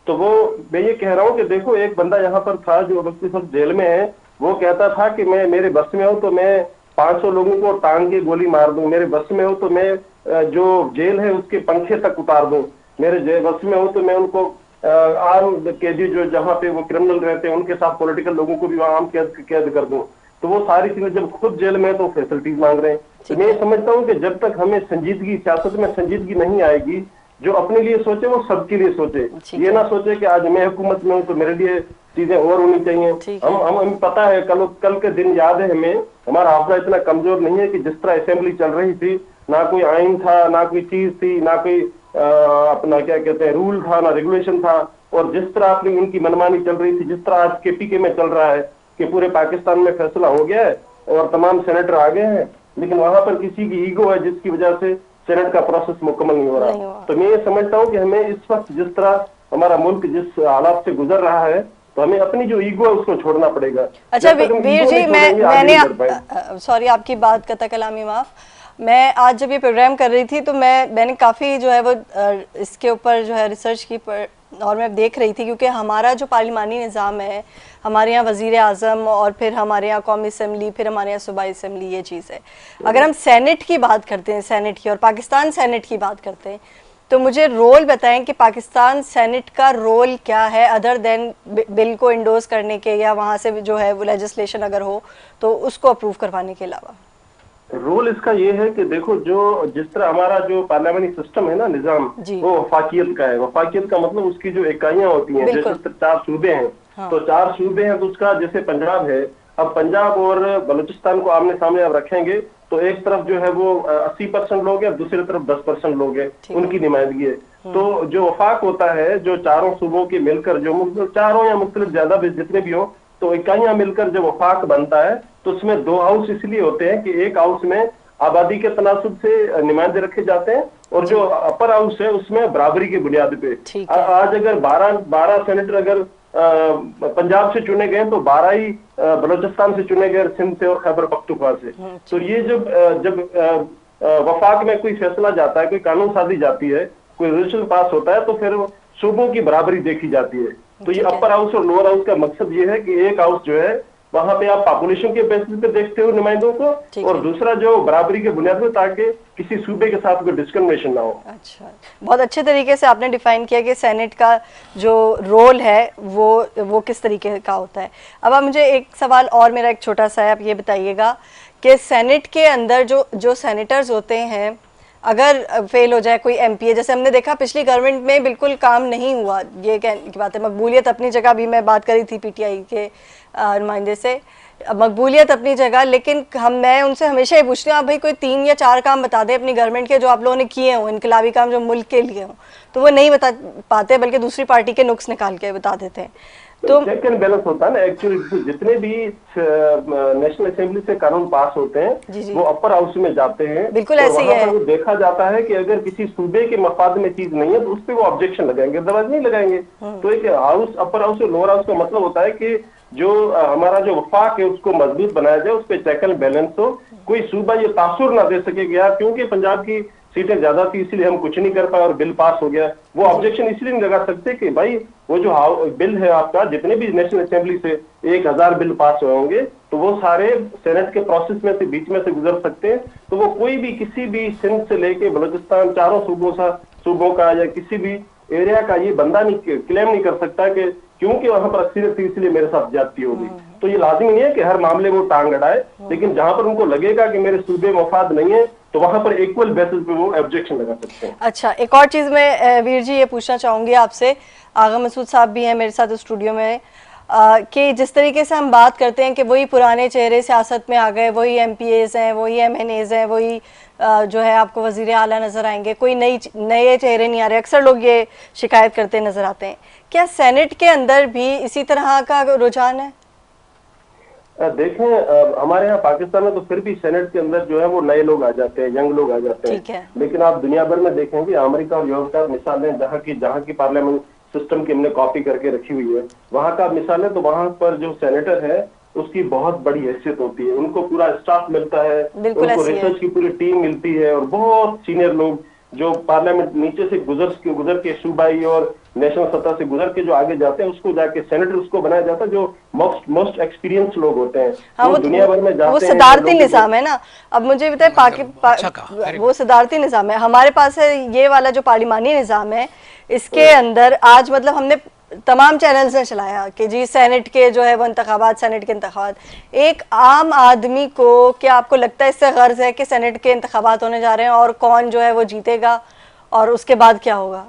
तो वो मैं ये कह रहा हूँ कि देखो एक बंदा यहाँ पर था जो इस वक्त जेल में है, वो कहता था कि मैं मेरे बस में हो तो मैं 500 लोगों को टांग के गोली मार दूं, मेरे बस में हो तो मैं जो जेल है उसके पंखे तक उतार दूं, मेरे बस में हो तो मैं उनको आम कैदी जो जहाँ पे वो क्रिमिनल रहते हैं उनके साथ पॉलिटिकल लोगों को भी वहाँ आम कैद कर दूं। तो वो सारी चीजें जब खुद जेल में है तो फैसिलिटीज मांग रहे हैं। तो मैं समझता हूँ कि जब तक हमें संजीदगी, सियासत में संजीदगी नहीं आएगी, जो अपने लिए सोचे वो सबके लिए सोचे। ये ना सोचे कि आज मैं हुकूमत में हूँ तो मेरे लिए चीजें और होनी चाहिए। हमें पता है, कल के दिन याद है हमें, हमारा हाफजा इतना कमजोर नहीं है कि जिस तरह असेंबली चल रही थी, ना कोई आइन था, ना कोई चीज थी, ना कोई अपना क्या कहते हैं रूल था, ना रेगुलेशन था, और जिस तरह अपनी उनकी मनमानी चल रही थी, जिस तरह आज केपीके में चल रहा है कि पूरे पाकिस्तान में फैसला हो गया है और तमाम सेनेटर आ गए हैं, लेकिन वहां पर किसी की ईगो है जिसकी वजह से सेनेट का प्रोसेस मुकम्मल नहीं हो रहा। तो मैं ये समझता हूँ कि हमें इस वक्त जिस तरह हमारा मुल्क जिस हालात से गुजर रहा है तो हमें अपनी जो ईगो है उसको छोड़ना पड़ेगा। अच्छा वीर जी, मैंने सॉरी आपकी बात का तकलामी माफ, मैं आज जब ये प्रोग्राम कर रही थी तो मैंने काफ़ी जो है वो इसके ऊपर जो है रिसर्च की और मैं देख रही थी, क्योंकि हमारा जो पार्लिमानी निज़ाम है, हमारे यहाँ वज़ीर आज़म और फिर हमारे यहाँ कौमी असम्बली, फिर हमारे यहाँ सूबाई असम्बली, ये चीज़ है। अगर हम सेनेट की बात करते हैं, सेनेट की, और पाकिस्तान सेनेट की बात करते हैं, तो मुझे रोल बताएं कि पाकिस्तान सेनेट का रोल क्या है अदर देन बिल को इंडोर्स करने के, या वहाँ से जो है वो लेजिस्लेशन अगर हो तो उसको अप्रूव करवाने के अलावा। रोल इसका ये है कि देखो, जो जिस तरह हमारा जो पार्लियामेंटी सिस्टम है ना, निजाम, वो वफाकियत का है। वफाकियत का मतलब उसकी जो इकाइयां होती हैं, जैसे 4 सूबे हैं, हाँ। तो 4 सूबे हैं, तो उसका जैसे पंजाब है, अब पंजाब और बलूचिस्तान को आमने सामने आप रखेंगे तो एक तरफ जो है वो 80% लोग हैं, दूसरी तरफ 10% लोग हैं, उनकी नुमाइंदगी है। तो जो वफाक होता है, जो चारों सूबों के मिलकर, जो चारों या मुख्तलिफ ज्यादा भी जितने भी हो, तो इकाइयां मिलकर जब वफाक बनता है तो उसमें 2 हाउस इसलिए होते हैं कि एक हाउस में आबादी के तनासुब से नुमाइंदे रखे जाते हैं, और जो अपर हाउस है उसमें बराबरी की बुनियाद पे। आज अगर 12 सेनेटर अगर पंजाब से चुने गए तो 12 ही बलूचिस्तान से चुने गए, सिंध से और खैबर पख्तूनख्वा से। तो ये जब वफाक में कोई फैसला जाता है, कोई कानून साजी जाती है, कोई रेजोल्यूशन पास होता है, तो फिर सूबों की बराबरी देखी जाती है। तो ये अपर हाउस और लोअर हाउस का मकसद ये है कि एक हाउस जो है वहां पे आप पॉपुलेशन के बेसिस पे देखते हो नुमाइंदों को, और दूसरा जो बराबरी के बुनियाद पे, ताकि किसी सूबे के साथ कोई डिस्क्रिमिनेशन ना हो। अच्छा, बहुत अच्छे तरीके से आपने डिफाइन किया कि सेनेट का जो रोल है वो किस तरीके का होता है। अब आप मुझे एक सवाल और, मेरा एक छोटा सा है, आप ये बताइएगा कि सेनेट के अंदर जो सेनेटर्स होते हैं, अगर फेल हो जाए कोई एमपीए, जैसे हमने देखा पिछली गवर्नमेंट में बिल्कुल काम नहीं हुआ, ये की बात है। मकबूलियत अपनी जगह, भी मैं बात करी थी पीटीआई के नुमाइंदे से, मकबूलियत अपनी जगह, लेकिन मैं उनसे हमेशा ही पूछती हूँ, आप भाई कोई 3 या 4 काम बता दें अपनी गवर्नमेंट के जो आप लोगों ने किए हों, इनकलाबी काम जो मुल्क के लिए हों, तो वो नहीं बता पाते, बल्कि दूसरी पार्टी के नुक्स निकाल के बता देते हैं। तो चेक एंड बैलेंस होता है ना एक्चुअली। जितने भी नेशनल असेंबली से कानून पास होते हैं वो अपर हाउस में जाते हैं, बिल्कुल ऐसे ही है। देखा जाता है कि अगर किसी सूबे के मफाद में चीज नहीं है तो उस पर वो ऑब्जेक्शन लगाएंगे, दरवाज नहीं लगाएंगे। तो एक हाउस, अपर हाउस और लोअर हाउस का मतलब होता है कि जो हमारा जो वफाक है उसको मजबूत बनाया जाए, उस पर चेक एंड बैलेंस हो, कोई सूबा ये तासुर ना दे सके कि यार क्योंकि पंजाब की सीटें ज्यादा थी इसलिए हम कुछ नहीं कर पाए और बिल पास हो गया। वो ऑब्जेक्शन इसलिए नहीं लगा सकते कि भाई वो जो बिल है आपका, जितने भी नेशनल असेंबली से 1000 बिल पास हुए होंगे, तो वो सारे सेनेट के प्रोसेस में से बीच में से गुजर सकते हैं। तो वो कोई भी किसी भी सिंध से लेके बलूचिस्तान, चारों सूबों का या किसी भी एरिया का ये बंदा नहीं क्लेम नहीं कर सकता कि क्योंकि वहां पर अक्सरियत थी इसलिए मेरे साथ ज्यादती होगी। तो ये लाजिमी नहीं है कि हर मामले में वो टांग अड़ाए, लेकिन जहां पर उनको लगेगा कि मेरे सूबे मफाद नहीं है तो वहां पर इक्वल बेसिस पे वो ऑब्जेक्शन लगा सकते हैं। अच्छा, एक और चीज मैं वीर जी ये पूछना चाहूंगी आपसे, आगा मसूद साहब भी हैं मेरे साथ स्टूडियो में, कि जिस तरीके से हम बात करते हैं कि वही पुराने चेहरे सियासत में आ गए, वही एमपीएज हैं, वही एमएनएज हैं, वही जो है आपको वजीर आला नजर आएंगे, कोई नए चेहरे नहीं आ रहे, अक्सर लोग ये शिकायत करते नजर आते हैं। क्या सेनेट के अंदर भी इसी तरह का रुझान है? देखें, हमारे यहाँ पाकिस्तान में तो फिर भी सेनेट के अंदर जो है वो नए लोग आ जाते हैं, यंग लोग आ जाते हैं। लेकिन आप दुनिया भर में देखेंगे, अमेरिका और यूरोप का मिसालें, जहाँ की पार्लियामेंट सिस्टम की हमने कॉपी करके रखी हुई है, वहाँ का मिसाल है, तो वहाँ पर जो सेनेटर है उसकी बहुत बड़ी हैसियत होती है, उनको पूरा स्टाफ मिलता है, उनको रिसर्च की पूरी टीम मिलती है, और बहुत सीनियर लोग जो पार्लियामेंट नीचे से गुजर के सूबाई और नेशनल सतह से गुजर के जो आगे जाते हैं, उसको जाके सेनेटर उसको बनाया जाता है, जो मोस्ट एक्सपीरियंस लोग होते हैं। हाँ, वो दुनिया भर में जाते हैं। वो सदारती निजाम है ना। अब मुझे बताए वो सदारती निजाम है, हमारे पास है ये वाला जो पार्लिमानी निजाम है, इसके अंदर आज मतलब हमने तमाम चैनल्स ने चलाया कि जी सेनेट के जो है वो इंतखाबात, सेनेट के इंतखाबात। एक आम आदमी को क्या आपको लगता है इससे गर्ज है कि सेनेट के इंतखाबात होने जा रहे हैं और कौन जो है वो जीतेगा और उसके बाद क्या होगा?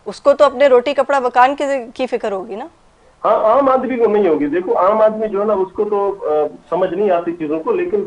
उसको तो अपने रोटी कपड़ा मकान की फिक्र होगी ना। हाँ, आम आदमी को नहीं होगी। देखो, आम आदमी जो है ना उसको तो समझ नहीं आती चीजों को, लेकिन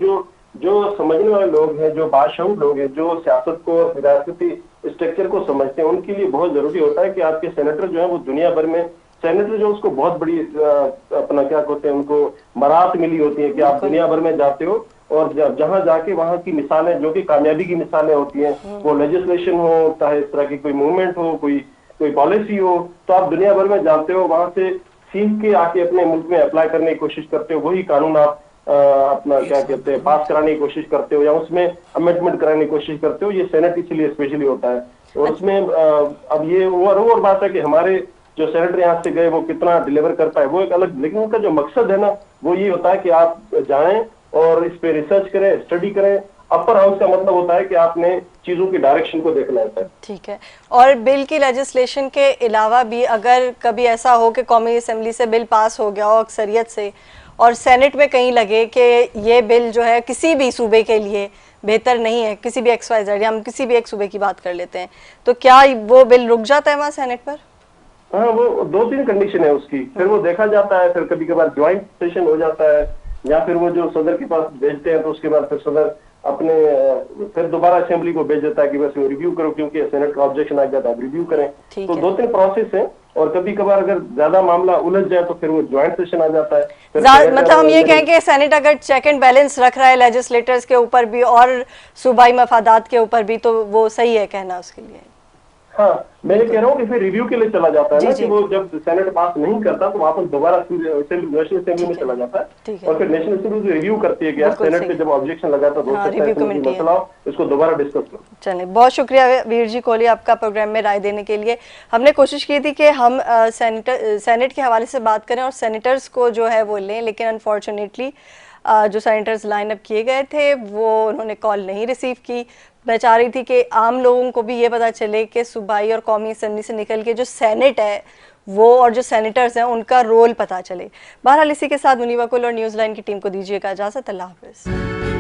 जो समझने वाले लोग हैं, जो बाशऊर लोग हैं, जो सियासत को, रियासती स्ट्रक्चर को समझते हैं, उनके लिए बहुत जरूरी होता है कि आपके सेनेटर जो है वो दुनिया भर में, सेनेटर जो उसको बहुत बड़ी अपना क्या कहते हैं, उनको मराहत मिली होती है कि आप दुनिया भर में जाते हो और जहां जाके वहां की मिसालें, जो कि कामयाबी की मिसालें होती हैं, वो लेजिस्लेशन हो, चाहे इस तरह की कोई मूवमेंट हो, कोई पॉलिसी हो, तो आप दुनिया भर में जाते हो, वहां से सीख के आके अपने मुल्क में अप्लाई करने की कोशिश करते हो, वही कानून आप अपना क्या कहते हैं पास कराने की कोशिश करते हो या उसमें अमेंडमेंट कराने की कोशिश करते हो, ये सेनेट इसलिए स्पेशली होता है। और उसमें अब ये और बात है कि हमारे जो सेनेटर यहाँ से गए वो कितना डिलीवर कर पाए वो एक अलग, लेकिन उनका जो मकसद है ना वो ये होता है कि आप जाएं और इस पे रिसर्च करें, स्टडी करें। अपर हाउस का मतलब होता है कि आपने चीजों की डायरेक्शन को देखना होता है। ठीक है। और बिल की लेजिस्लेशन के अलावा भी अगर कभी ऐसा हो कि कौमी असेंबली से बिल पास हो गया हो अक्सरियत से और सेनेट में कहीं लगे कि ये बिल जो है किसी भी सूबे के लिए बेहतर नहीं है, किसी भी XYZ या हम किसी भी एक सूबे की बात कर लेते हैं, तो क्या वो बिल रुक जाता है वहाँ सेनेट पर? हाँ, वो 2-3 कंडीशन है उसकी, फिर वो देखा जाता है, फिर कभी कभार ज्वाइंट सेशन हो जाता है या फिर वो जो सदर के पास भेजते हैं तो उसके बाद फिर सदर अपने फिर दोबारा असेंबली को भेज देता है कि बस वो रिव्यू करो, क्योंकि सेनेट का ऑब्जेक्शन आ गया था, रिव्यू करें। तो 2-3 प्रोसेस है और कभी कभार अगर ज्यादा मामला उलझ जाए तो फिर वो ज्वाइंट सेशन आ जाता है। मतलब हम ये कहें कि सेनेट अगर चेक एंड बैलेंस रख रहा है लेजिस्लेटर्स के ऊपर भी और सूबाई मफादात के ऊपर भी, तो वो सही है कहना उसके लिए? हाँ, मैं ये कह रहा हूँ कि फिर रिव्यू के लिए चला जाता है ना, कि वो जब सेनेट पास नहीं करता तो वापस दोबारा नेशनल असेंबली में चला जाता है और फिर नेशनल असेंबली रिव्यू करती है कि यार सेनेट पे जब ऑब्जेक्शन लगा था मसला इसको दोबारा डिस्कस करो। चलिए, बहुत शुक्रिया वीर जी कोहली आपका प्रोग्राम में राय देने के लिए। हमने कोशिश की थी कि हम सेनेट के हवाले से बात करें और सेनेटर्स को जो है वो लें, लेकिन अनफॉर्चुनेटली जो सेनेटर्स लाइन अप किए गए थे वो उन्होंने कॉल नहीं रिसीव की। मैं चाह रही थी कि आम लोगों को भी ये पता चले कि सूबाई और कौमी असेंबली से निकल के जो सेनेट है वो और जो सेनेटर्स हैं उनका रोल पता चले। बहरहाल इसी के साथ मुनीबा कुल और न्यूज़ लाइन की टीम को दीजिएगा इजाज़त। अल्लाह हाफ़िज़।